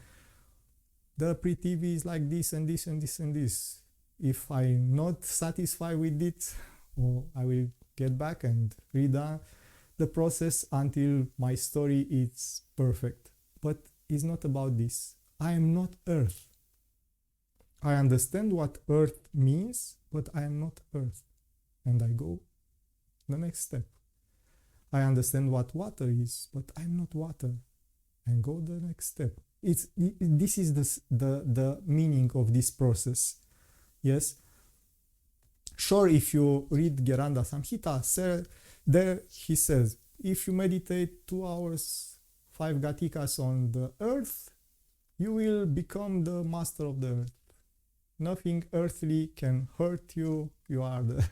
The Prithvi is like this and this and this and this. If I'm not satisfied with it, or I will get back and read the process until my story is perfect. But it's not about this. I am not Earth. I understand what Earth means, but I am not Earth. And I go the next step. I understand what water is, but I'm not water. And go the next step. This is the meaning of this process. Yes. Sure, if you read Gheranda Samhita, there he says, if you meditate 2 hours, 5 gatikas on the earth, you will become the master of the earth. Nothing earthly can hurt you. You are the...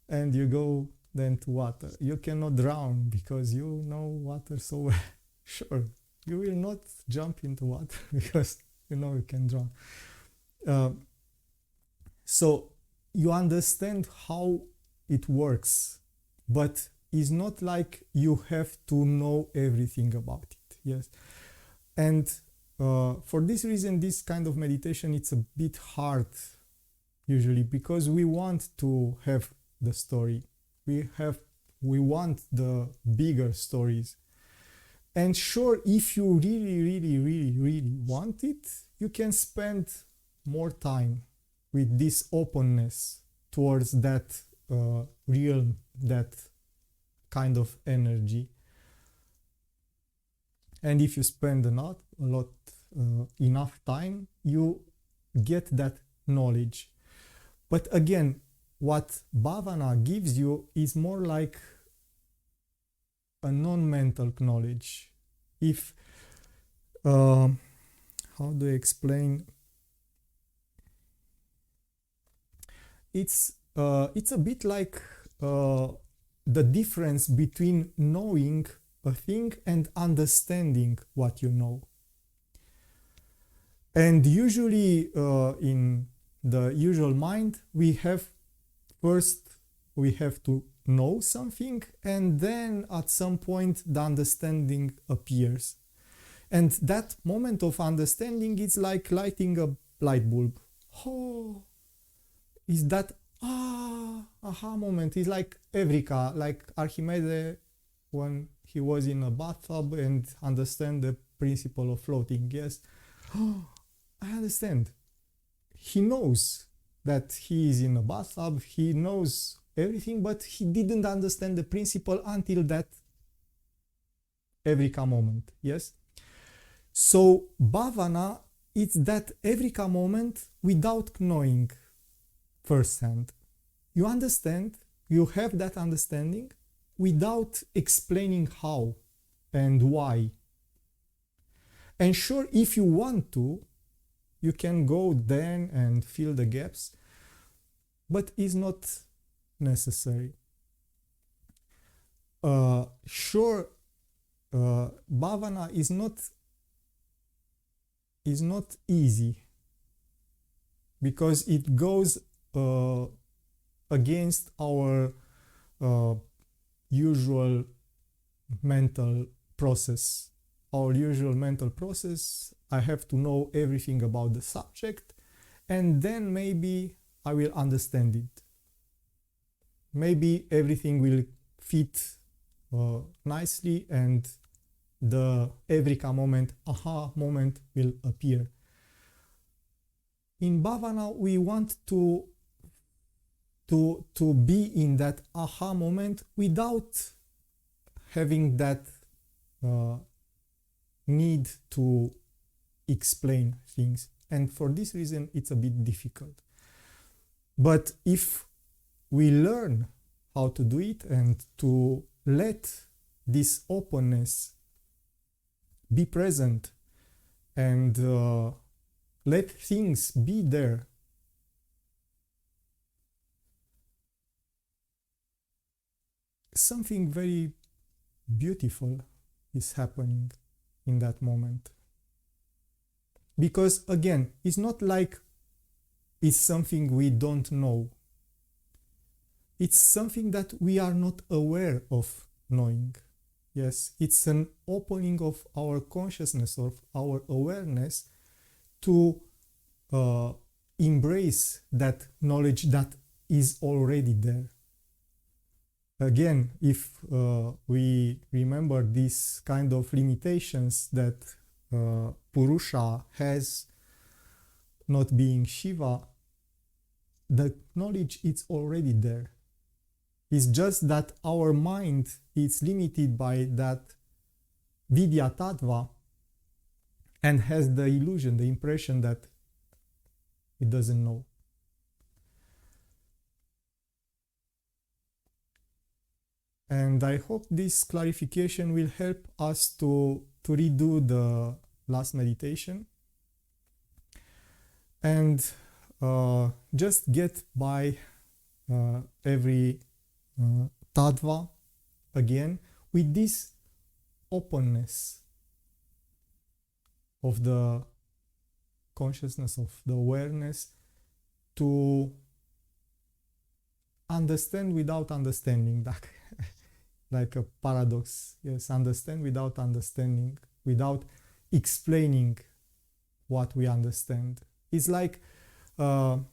and you go then to water. You cannot drown because you know water so well. Sure, you will not jump into water because you know you can drown. So you understand how it works, but it's not like you have to know everything about it. Yes, and for this reason, this kind of meditation, it's a bit hard usually, because we want to have the story. We want the bigger stories. And sure, if you really want it, you can spend more time with this openness towards that realm, that kind of energy. And if you spend enough time, you get that knowledge. But again, what bhavana gives you is more like a non-mental knowledge. If how do I explain? It's a bit like the difference between knowing a thing and understanding what you know. And usually in the usual mind, we have to know something, and then at some point the understanding appears. And that moment of understanding is like lighting a light bulb. Oh, is that aha moment. It's like Eureka, like Archimedes when he was in a bathtub and understand the principle of floating. Yes, oh, I understand. He knows that he is in a bathtub, he knows everything, but he didn't understand the principle until that Eureka moment. Yes, so bhavana, it's that Eureka moment without knowing firsthand. You understand, you have that understanding without explaining how and why. And sure, if you want to, you can go then and fill the gaps, but it's not necessary. Sure, bhavana is not easy, because it goes against our usual mental process. Our usual mental process, I have to know everything about the subject, and then maybe I will understand it. Maybe everything will fit nicely, and the Evrika moment, aha moment will appear. In bhavana, we want to be in that aha moment without having that need to explain things. And for this reason, it's a bit difficult. But if we learn how to do it and to let this openness be present and let things be there, something very beautiful is happening in that moment. Because again, it's not like it's something we don't know. It's something that we are not aware of knowing. Yes, it's an opening of our consciousness, of our awareness, to embrace that knowledge that is already there. Again, if we remember these kind of limitations that purusha has, not being Shiva, the knowledge is already there. It's just that our mind is limited by that vidya tattva and has the illusion, the impression that it doesn't know. And I hope this clarification will help us to redo the last meditation and just get by every tattva again with this openness of the consciousness, of the awareness, to understand without understanding, like a paradox. Yes, understand without understanding, without explaining what we understand. It's like, to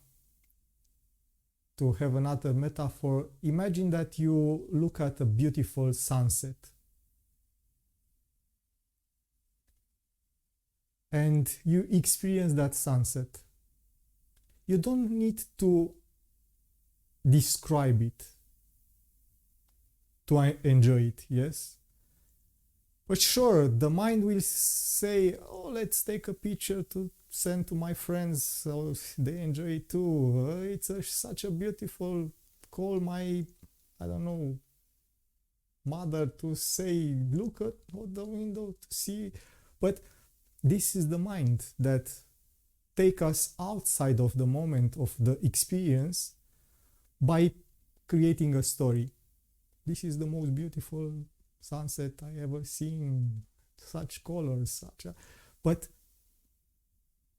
have another metaphor, imagine that you look at a beautiful sunset and you experience that sunset. You don't need to describe it to enjoy it, yes? But sure, the mind will say, oh, let's take a picture to send to my friends so they enjoy it too. It's such a beautiful, call my, I don't know, mother to say, look at the window to see. But this is the mind that take us outside of the moment of the experience by creating a story. This is the most beautiful sunset I ever seen, such colors, such a... But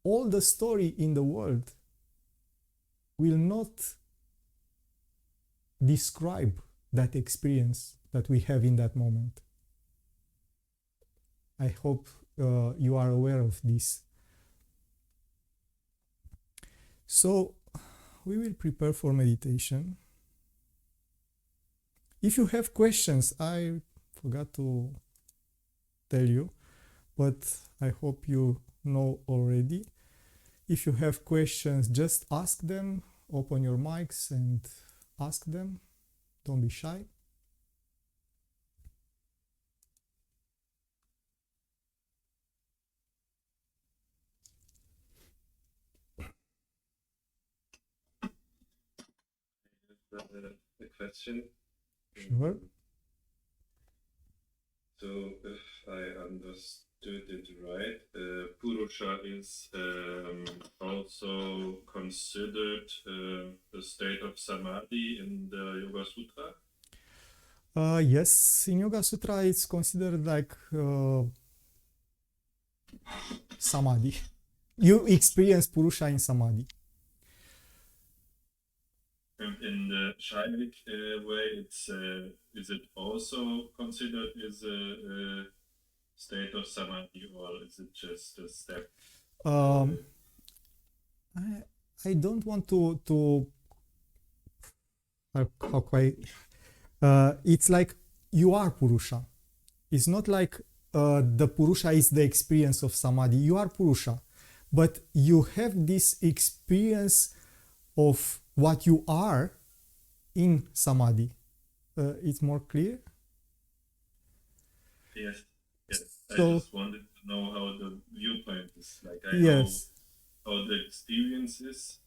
all the story in the world will not describe that experience that we have in that moment. I hope you are aware of this. So we will prepare for meditation. If you have questions, I forgot to tell you, but I hope you know already. If you have questions, just ask them, open your mics and ask them. Don't be shy. A question. Sure. So if I understood it right, purusha is also considered the state of samadhi in the Yoga Sutra? Yes, in Yoga Sutra it's considered like samadhi. You experience purusha in samadhi. And in the Shaivic way, it's is it also considered as a state of samadhi, or is it just a step? Um, I don't want to how quite it's like you are purusha. It's not like the purusha is the experience of samadhi. You are purusha, but you have this experience of what you are in samadhi. It's more clear. Yes, yes. So, I just wanted to know how the viewpoint is. Like I know yes, how the experience is.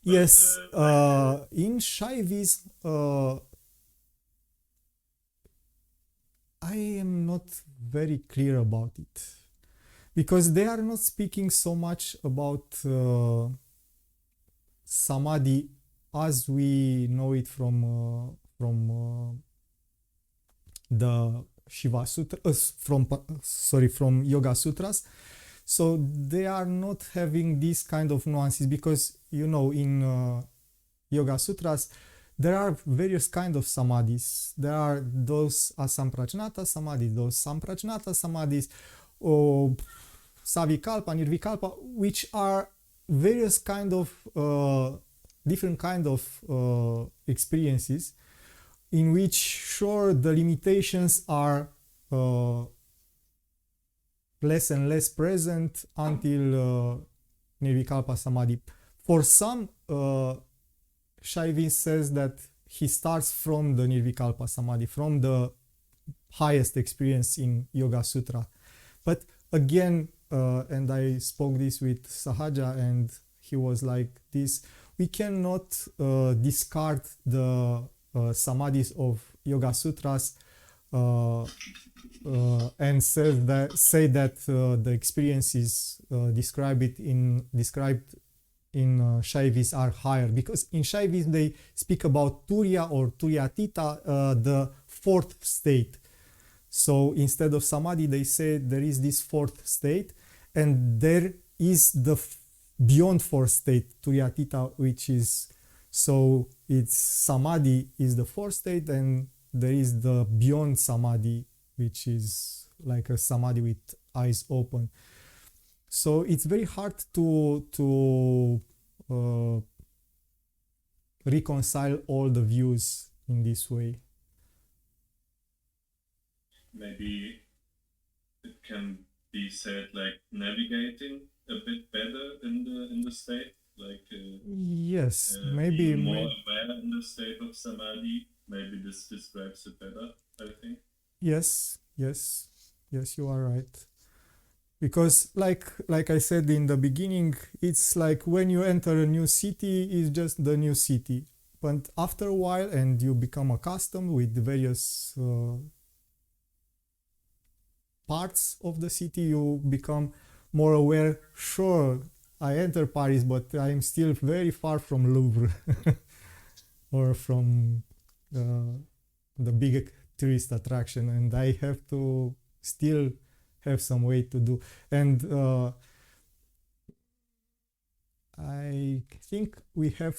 yes. Like, In Shaivism, I am not very clear about it because they are not speaking so much about samadhi as we know it from the Shiva Sutra, from Yoga Sutras. So they are not having these kind of nuances because in Yoga Sutras there are various kind of samadhis. There are those asamprajnata samadhis, those samprajnata samadhis, or savikalpa, nirvikalpa, which are various kind of different kind of experiences in which sure the limitations are less and less present until nirvikalpa samadhi. For some, Shaivism says that he starts from the nirvikalpa samadhi, from the highest experience in Yoga Sutra. But again, and I spoke this with Sahaja, and he was like this: we cannot discard the samadhis of Yoga Sutras and say that the experiences described in Shaivism are higher, because in Shaivism they speak about Turiya or Turiyatita, the fourth state. So instead of samadhi, they say there is this fourth state, and there is the beyond fourth state, Turiyatita, which is, so it's samadhi is the fourth state, and there is the beyond samadhi, which is like a samadhi with eyes open. So it's very hard to reconcile all the views in this way. maybe it can be said like navigating a bit better in the state, like Yes, maybe being more aware in the state of samadhi. Maybe this describes it better, I think. yes, you are right. Because like I said in the beginning, it's like when you enter a new city, it's just the new city. But after a while, and you become accustomed with the various parts of the city, you become more aware. Sure, I enter Paris, but I am still very far from Louvre or from the big tourist attraction, and I have to still have some way to do. And I think we have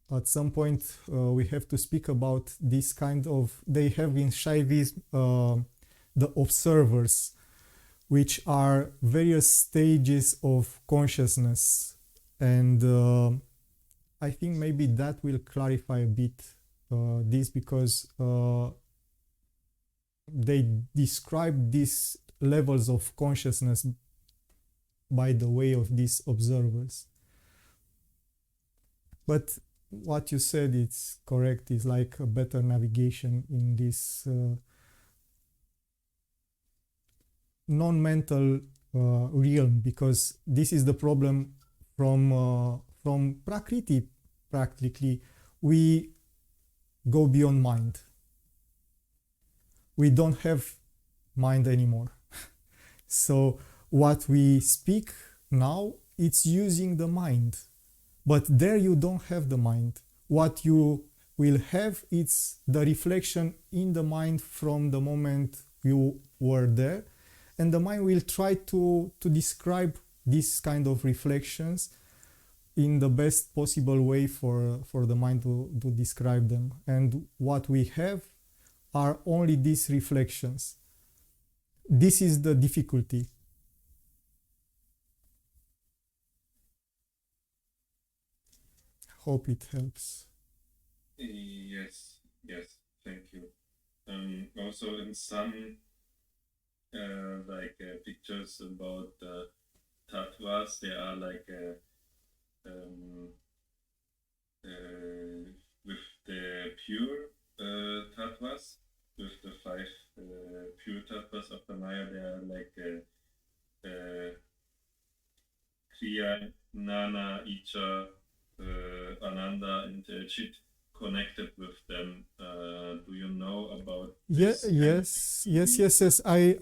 at some point we have to speak about this kind of, they have in Shaivism the observers, which are various stages of consciousness, and I think maybe that will clarify a bit this, because they describe these levels of consciousness by the way of these observers. But what you said, it's correct, is like a better navigation in this non-mental realm, because this is the problem from Prakriti. Practically, we go beyond mind. We don't have mind anymore. So what we speak now, it's using the mind, but there you don't have the mind. What you will have, it's the reflection in the mind from the moment you were there, and the mind will try to describe these kind of reflections in the best possible way for the mind to describe them. And what we have are only these reflections. This is the difficulty. Hope it helps. Yes, thank you. Also in some pictures about tattvas, they are with the pure tattvas, with the 5 pure tattvas of the Maya, they are Kriya, Nana, Icha, Ananda, and Chit connected with them. Do you know about this? Yes. I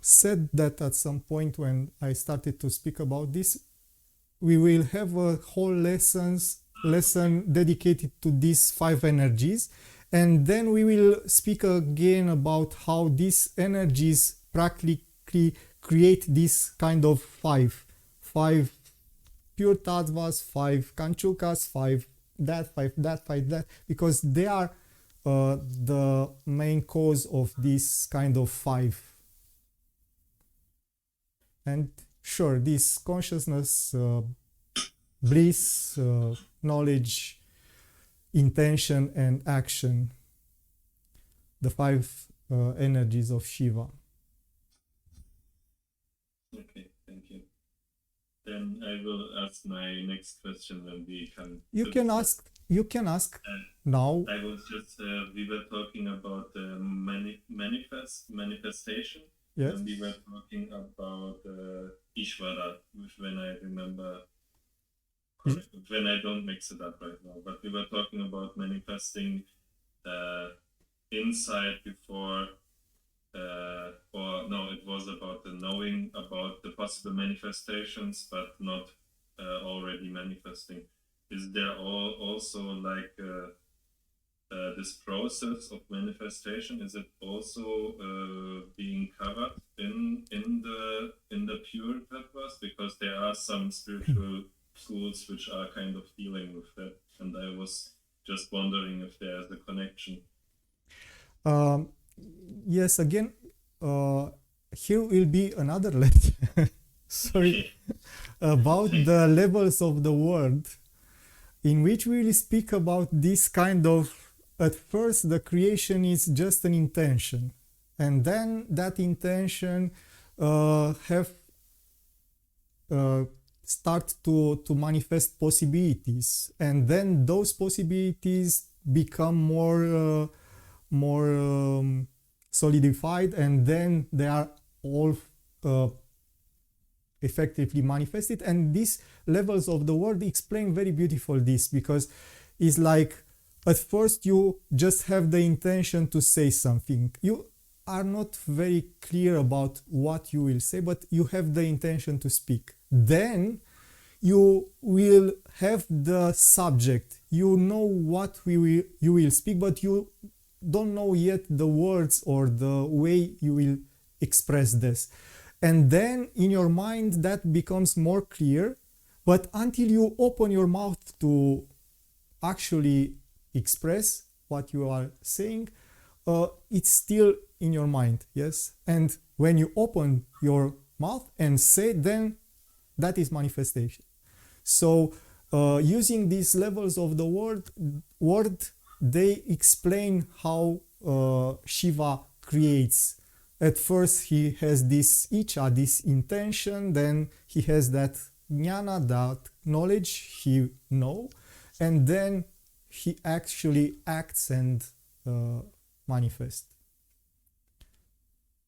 said that at some point when I started to speak about this. We will have a whole lesson dedicated to these 5 energies, and then we will speak again about how these energies practically create this kind of 5 pure tattvas, 5 kanchukas, 5 that, because they are the main cause of this kind of 5. And sure, this consciousness, bliss, knowledge, intention, and action, the 5 energies of Shiva. Okay, thank you. Then I will ask my next question when we come. You can ask now. I was just we were talking about manifestation. Yes. And we were talking about Ishvara, when I remember correctly, when I don't mix it up right now. But we were talking about manifesting inside before, or no, it was about the knowing about the possible manifestations, but not already manifesting. Is there also this process of manifestation? Is it also being covered in the pure tattvas? Because there are some spiritual schools which are kind of dealing with that, and I was just wondering if there's a connection. Yes, again, here will be another lecture. Sorry, about the levels of the world, in which we will speak about this kind of. At first, the creation is just an intention, and then that intention start to manifest possibilities, and then those possibilities become more solidified, and then they are all effectively manifested. And these levels of the world explain very beautiful this, because it's like, at first you just have the intention to say something. You are not very clear about what you will say, but you have the intention to speak. Then you will have the subject. You know what you will speak, but you don't know yet the words or the way you will express this. And then in your mind that becomes more clear, but until you open your mouth to actually express what you are saying, it's still in your mind, yes? And when you open your mouth and say, then that is manifestation. So using these levels of the word, they explain how Shiva creates. At first he has this icha, this intention, then he has that jnana, that knowledge he know, and then he actually acts and manifests.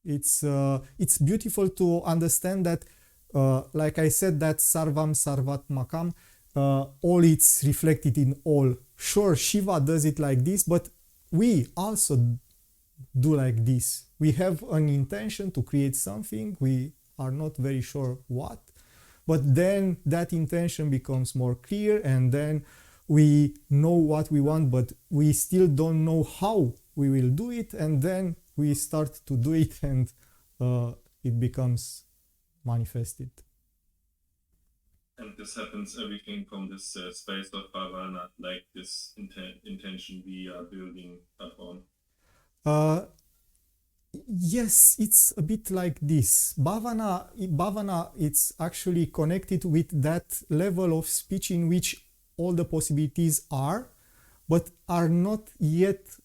It's beautiful to understand that, like I said, that sarvam sarvatmakam, all it's reflected in all. Sure, Shiva does it like this, but we also do like this. We have an intention to create something, we are not very sure what, but then that intention becomes more clear, and then we know what we want, but we still don't know how we will do it, and then we start to do it, and it becomes manifested. And this happens everything from this space of bhavana, like this intention we are building upon. Yes, it's a bit like this. Bhavana, it's actually connected with that level of speech in which all the possibilities are, but are not yet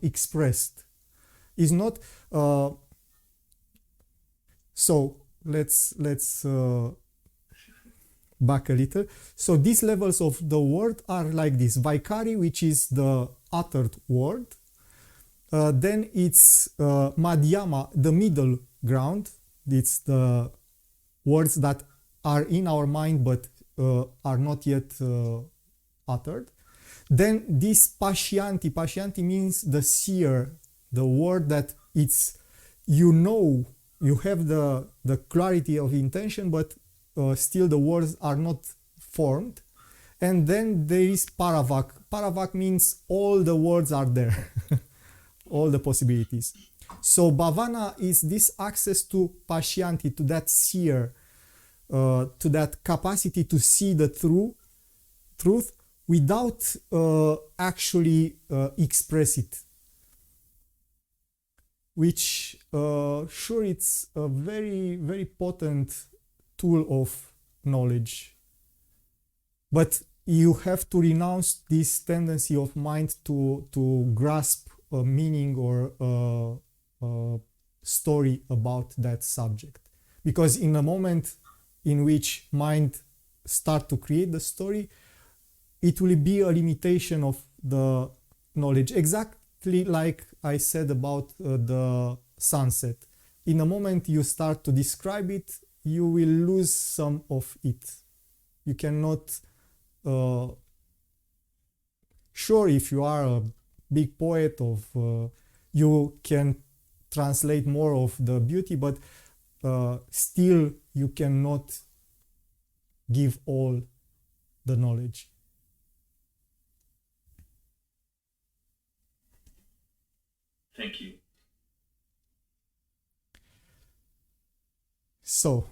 expressed. Is not. So let's back a little. So these levels of the word are like this: Vaikari, which is the uttered word. Then it's Madhyama, the middle ground. It's the words that are in our mind but are not yet uttered. Then this Pashyanti means the seer, the word that it's, you know, you have the clarity of intention, but still the words are not formed. And then there is Paravak. Paravak means all the words are there. All the possibilities. So bhavana is this access to Pashyanti, to that seer, to that capacity to see the truth without actually express it. Which, sure, it's a very, very potent tool of knowledge. But you have to renounce this tendency of mind to grasp a meaning or a story about that subject, because in a moment in which mind start to create the story, it will be a limitation of the knowledge, exactly like I said about the sunset. In a moment you start to describe it, you will lose some of it. You cannot sure, if you are a big poet you can translate more of the beauty, but still you cannot give all the knowledge. Thank you. So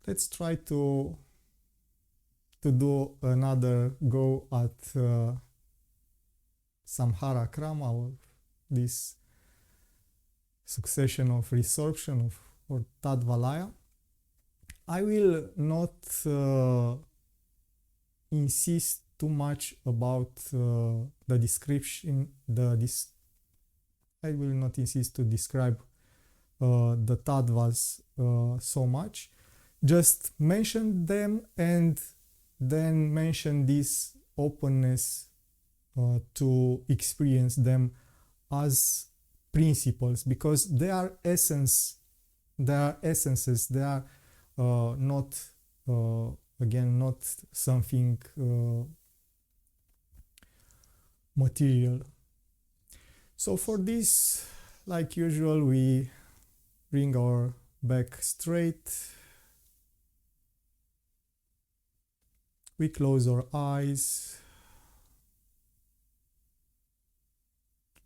let's try to do another go at samhara krama, or this succession of resorption or tattva. I will not insist too much about the description. I will not insist to describe the tattvas so much. Just mention them and then mention this openness to experience them as principles, because they are essences. They are not again, not something material. So for this, like usual, we bring our back straight. We close our eyes.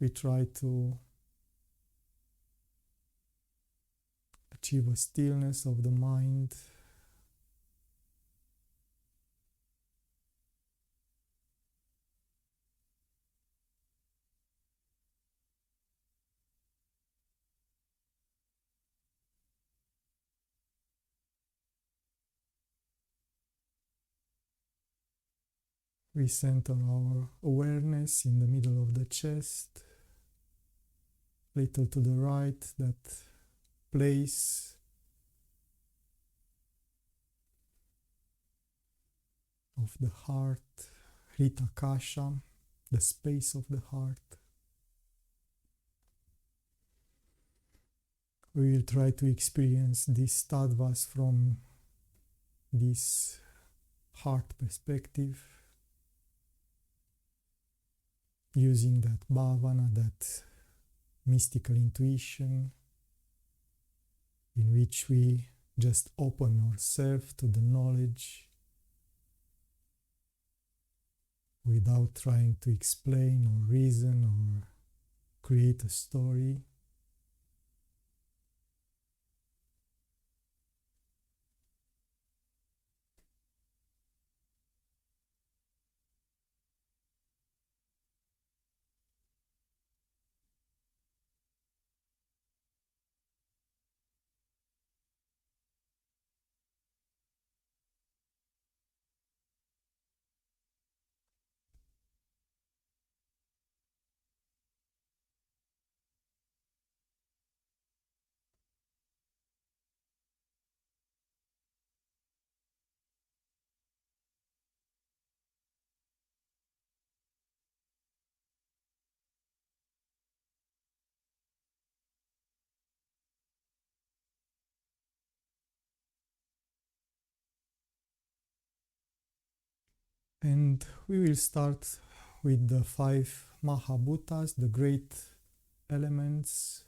We try to achieve a stillness of the mind. We center our awareness in the middle of the chest, little to the right, that place of the heart, Hridaya, the space of the heart. We will try to experience these tattvas from this heart perspective, using that bhavana, that mystical intuition, in which we just open yourself to the knowledge without trying to explain or reason or create a story. And we will start with the 5 Mahabhutas, the great elements.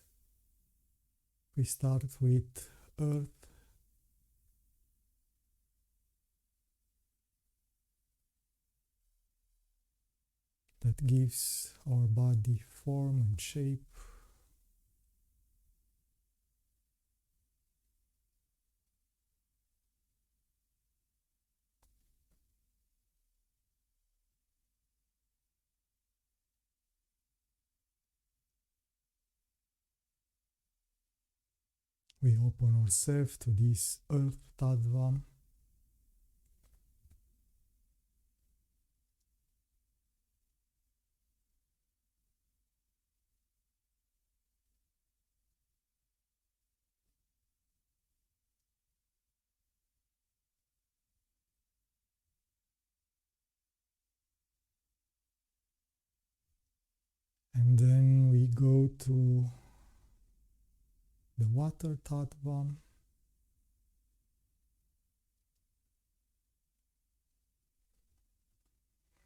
We start with earth, that gives our body form and shape. We open ourselves to this earth tattva. And then we go to the water tattva.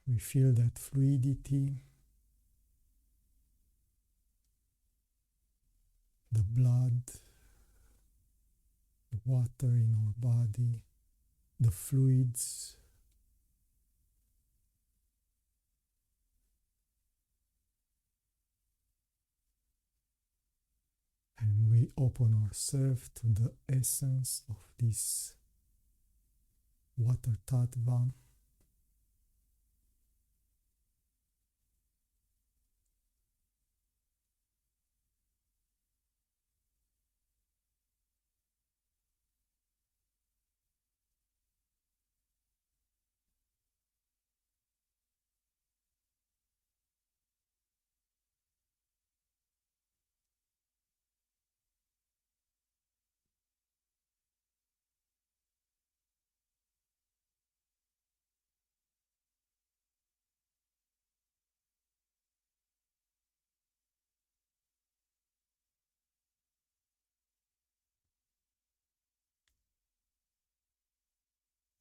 We feel that fluidity, the blood, the water in our body, the fluids. And we open ourselves to the essence of this water tattva.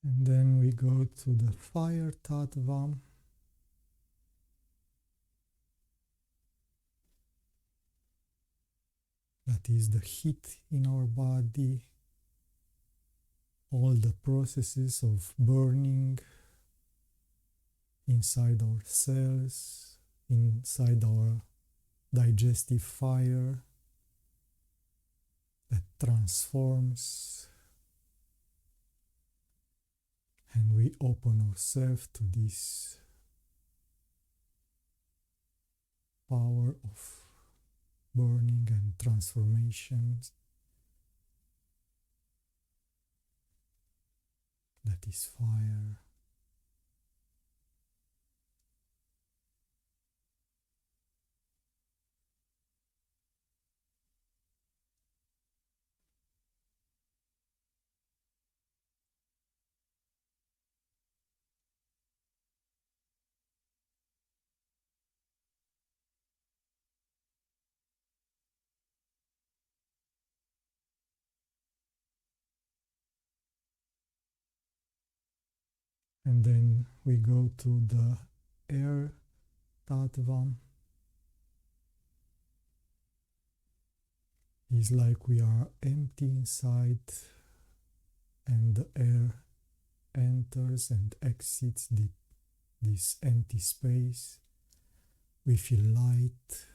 And then we go to the fire tattva. That is the heat in our body, all the processes of burning inside our cells, inside our digestive fire that transforms. And we open ourselves to this power of burning and transformations that is fire. And then we go to the air tattva. It's like we are empty inside, and the air enters and exits this empty space. We feel light.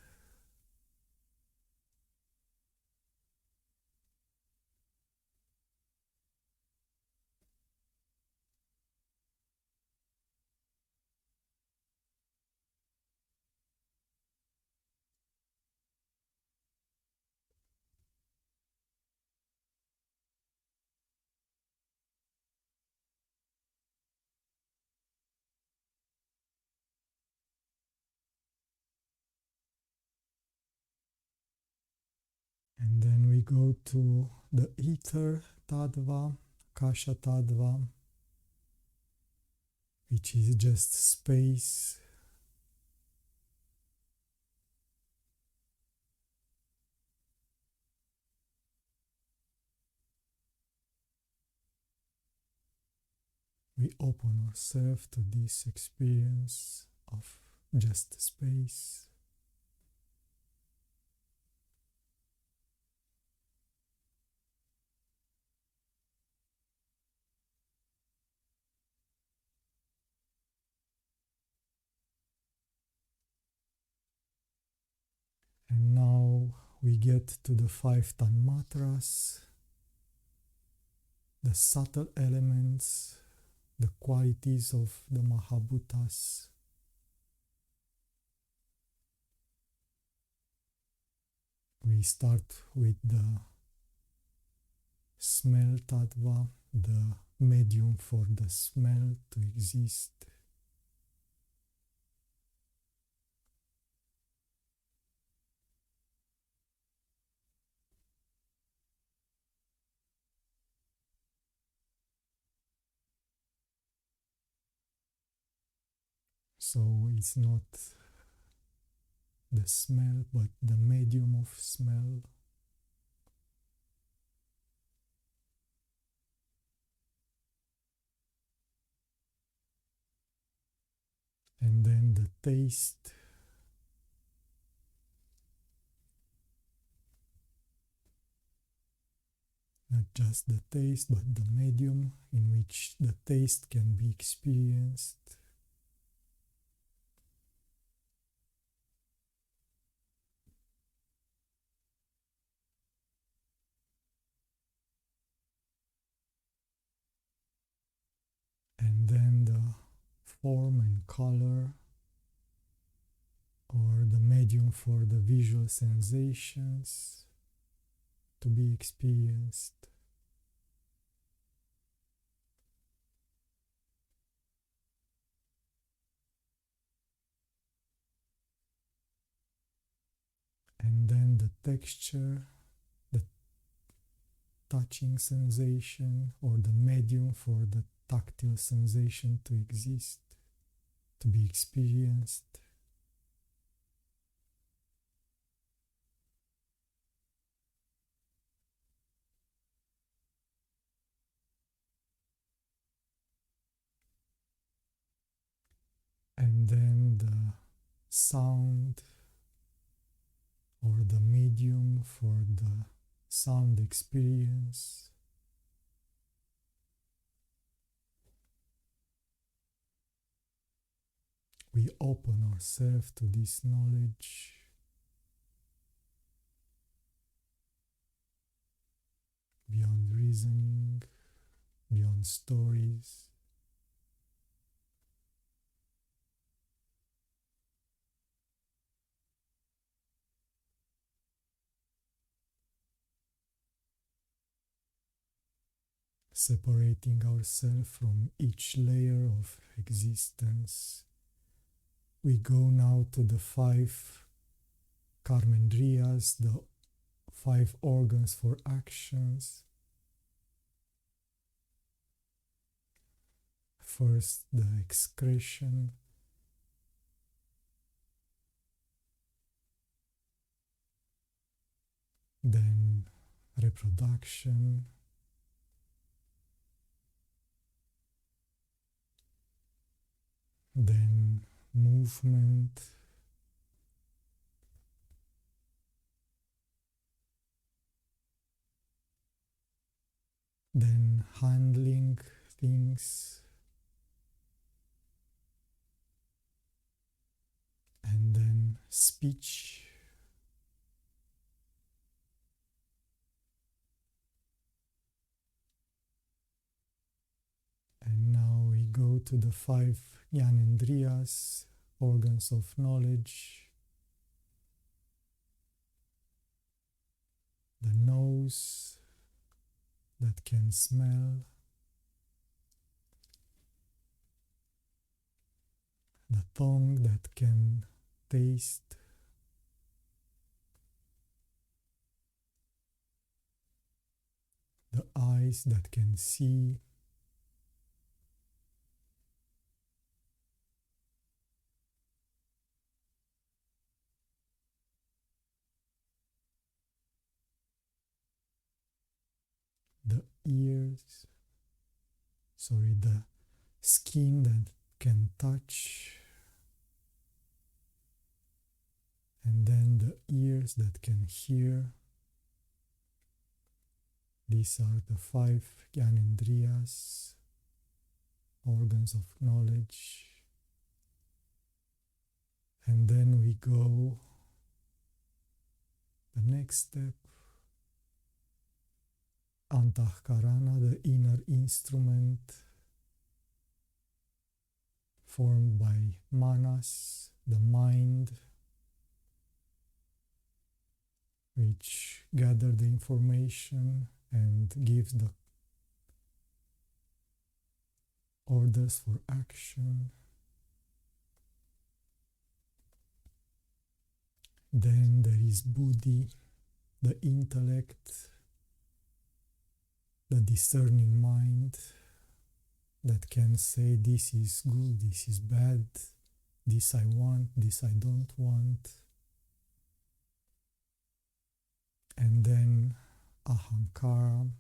And then we go to the ether tattva, kasha tattva, which is just space. We open ourselves to this experience of just space. And now we get to the 5 tanmatras, the subtle elements, the qualities of the Mahabhutas. We start with the smell tattva, the medium for the smell to exist. So it's not the smell, but the medium of smell. And then the taste. Not just the taste, but the medium in which the taste can be experienced. And then the form and color, or the medium for the visual sensations to be experienced. And then the texture, the touching sensation, or the medium for the tactile sensation to exist, to be experienced. And then the sound, or the medium for the sound experience. We open ourselves to this knowledge. Beyond reasoning, beyond stories. Separating ourselves from each layer of existence. We go now to the 5 karmendriyas, the 5 organs for actions. First, the excretion. Then reproduction. Then movement. Then then handling things, and then speech, and now we go to the 5 Gyanendriyas, organs of knowledge, the nose that can smell, the tongue that can taste, the eyes that can see, the ears, the skin that can touch, and then the ears that can hear. These are the 5 Gyanendriyas, organs of knowledge. And then we go the next step, Antahkarana, the inner instrument formed by manas, the mind, which gather the information and gives the orders for action. Then there is buddhi, the intellect, the discerning mind that can say this is good, this is bad, this I want, this I don't want. And then ahamkara,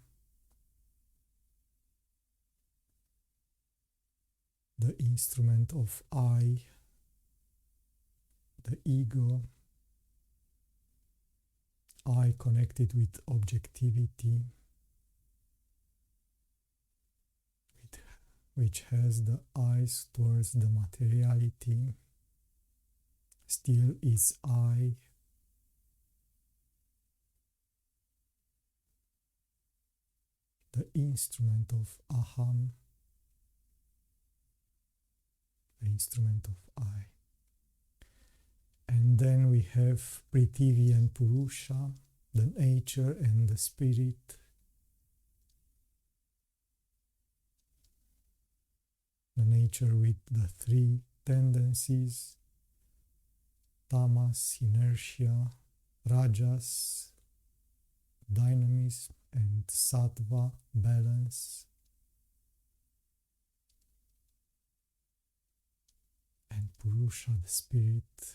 the instrument of I, the ego, I connected with objectivity, which has the eyes towards the materiality, still is I. The instrument of aham, the instrument of I. And then we have Prithvi and Purusha, the nature and the spirit. The nature with the 3 tendencies, tamas, inertia, rajas, dynamism, and sattva, balance. And Purusha, the spirit,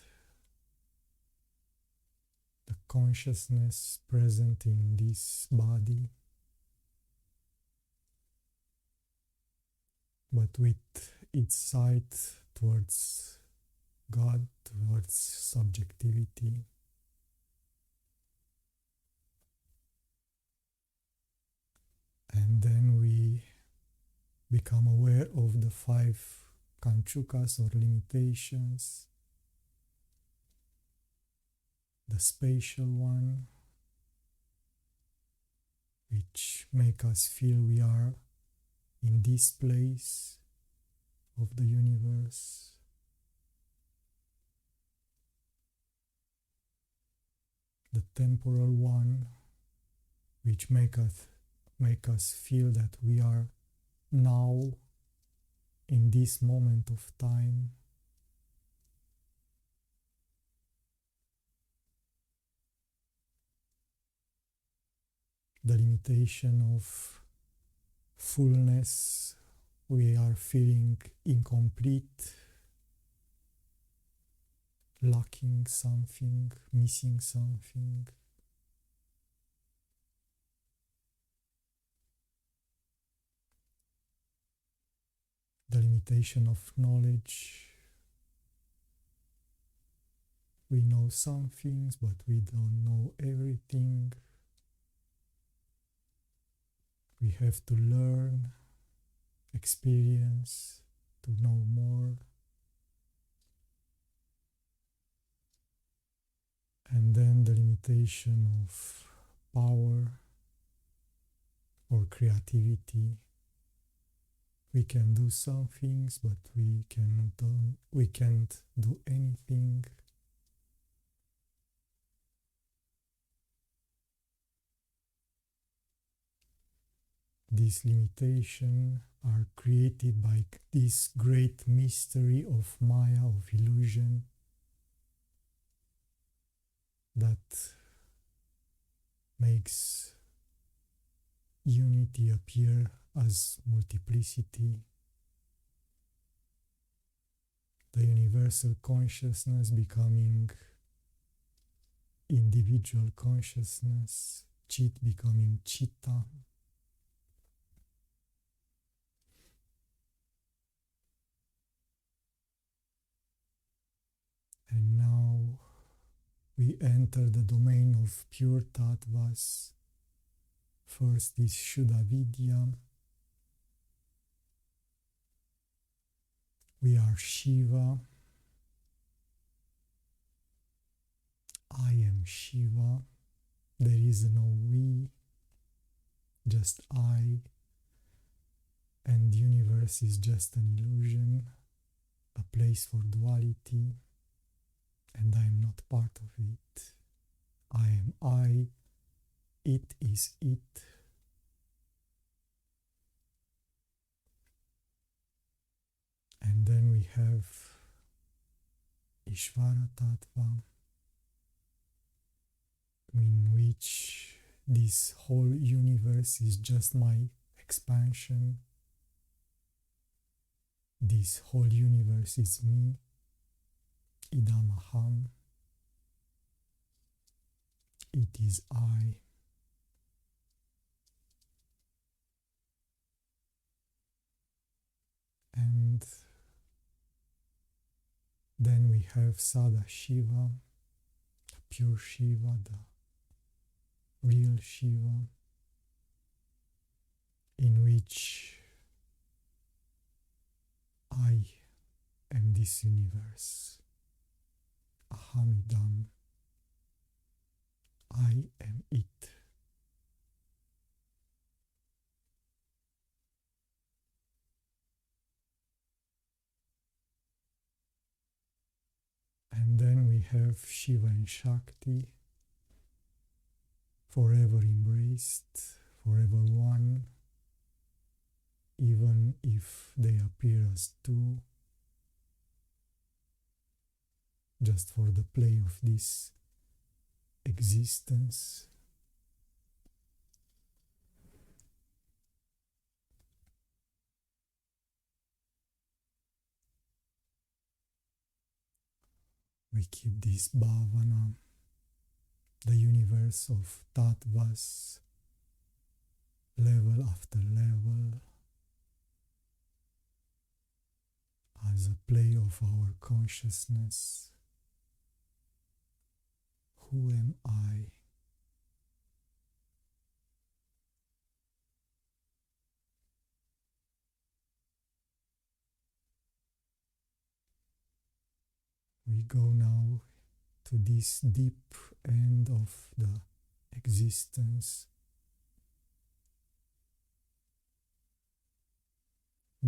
the consciousness present in this body, but with its sight towards God, towards subjectivity. And then we become aware of the 5 kanchukas or limitations. The spatial one, which make us feel we are in this place of the universe. The temporal one, which make us feel that we are now in this moment of time. The limitation of fullness, we are feeling incomplete, lacking something, missing something. The limitation of knowledge. We know some things, but we don't know everything. We have to learn, experience, to know more. And then the limitation of power or creativity. We can do some things, but we can't do anything. These limitations are created by this great mystery of Maya, of illusion, that makes unity appear as multiplicity. The universal consciousness becoming individual consciousness, Chit becoming Chitta. And now we enter the domain of pure tattvas. First is Shuddha Vidya. We are Shiva. I am Shiva. There is no we, just I. And the universe is just an illusion, a place for duality. And I am not part of it. I am I. It is it. And then we have Ishvara Tattva, in which this whole universe is just my expansion. This whole universe is me, Idamaham. It is I. And then we have Sada Shiva, the pure Shiva, the real Shiva, in which I am this universe. Ahamidam. I am it. And then we have Shiva and Shakti, forever embraced, forever one, even if they appear as two, just for the play of this existence. We keep this bhavana, the universe of tattvas, level after level, as a play of our consciousness. Who am I? We go now to this deep end of the existence,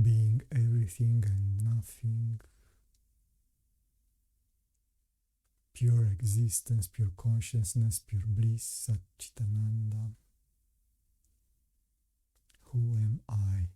being everything and nothing, pure existence, pure consciousness, pure bliss, Satchitananda. Who am I?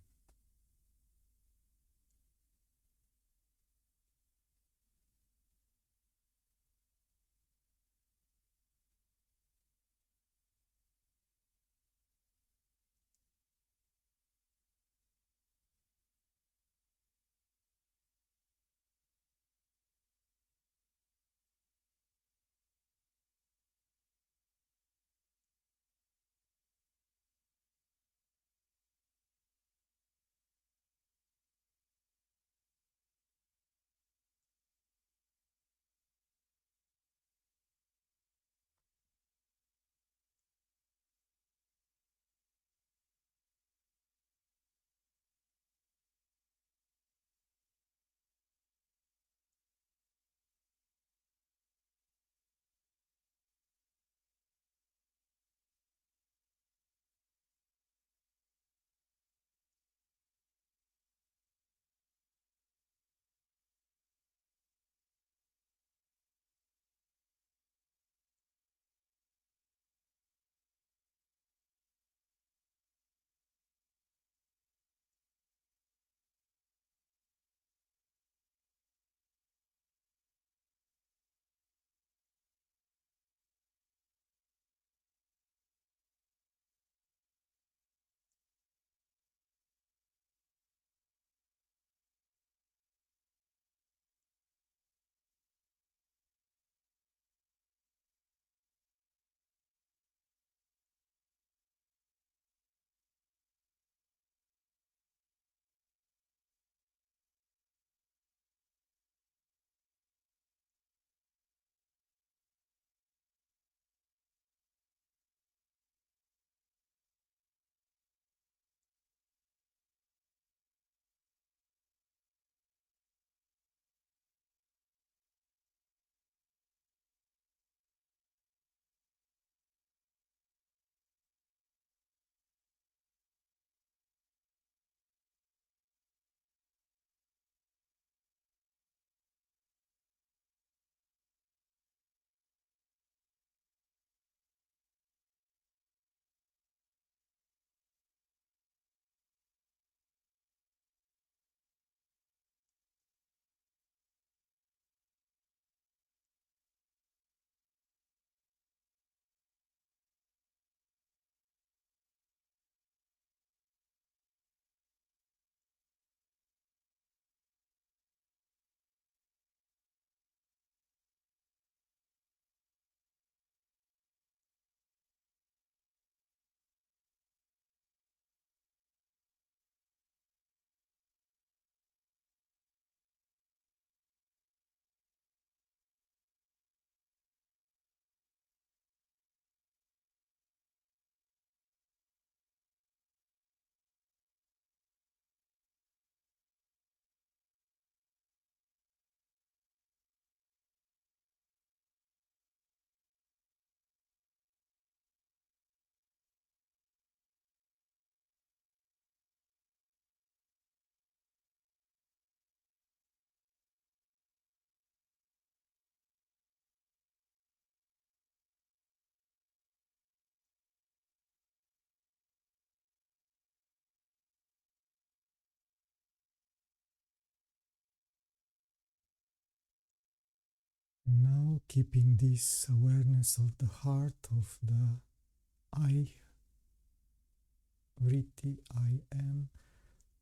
Now keeping this awareness of the heart, of the I, Vritti, I am,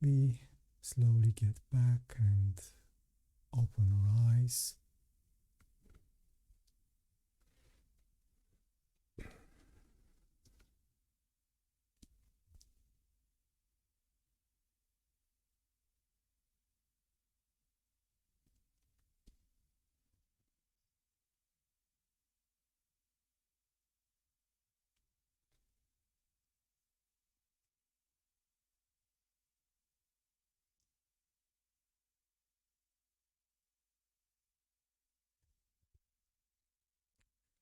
we slowly get back and open our eyes.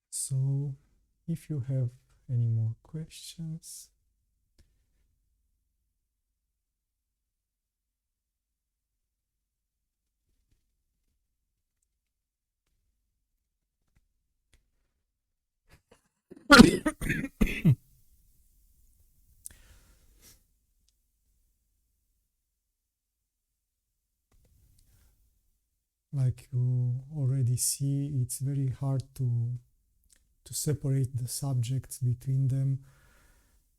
So, if you have any more questions, like you already see, it's very hard to separate the subjects between them,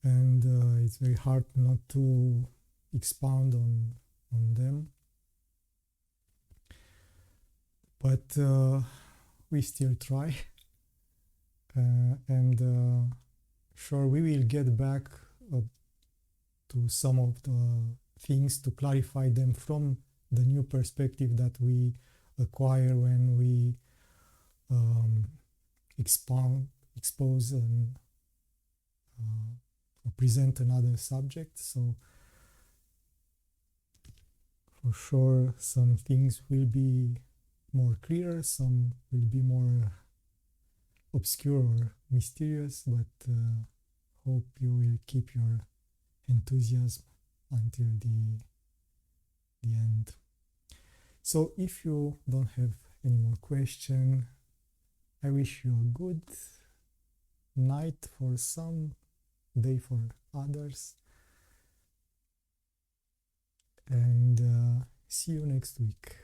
and it's very hard not to expound on them. But we still try, and sure, we will get back to some of the things to clarify them from the new perspective that we acquire when we expose and present another subject. So for sure some things will be more clear, some will be more obscure or mysterious, but hope you will keep your enthusiasm until the end. So if you don't have any more question, I wish you a good night for some, day for others, and see you next week.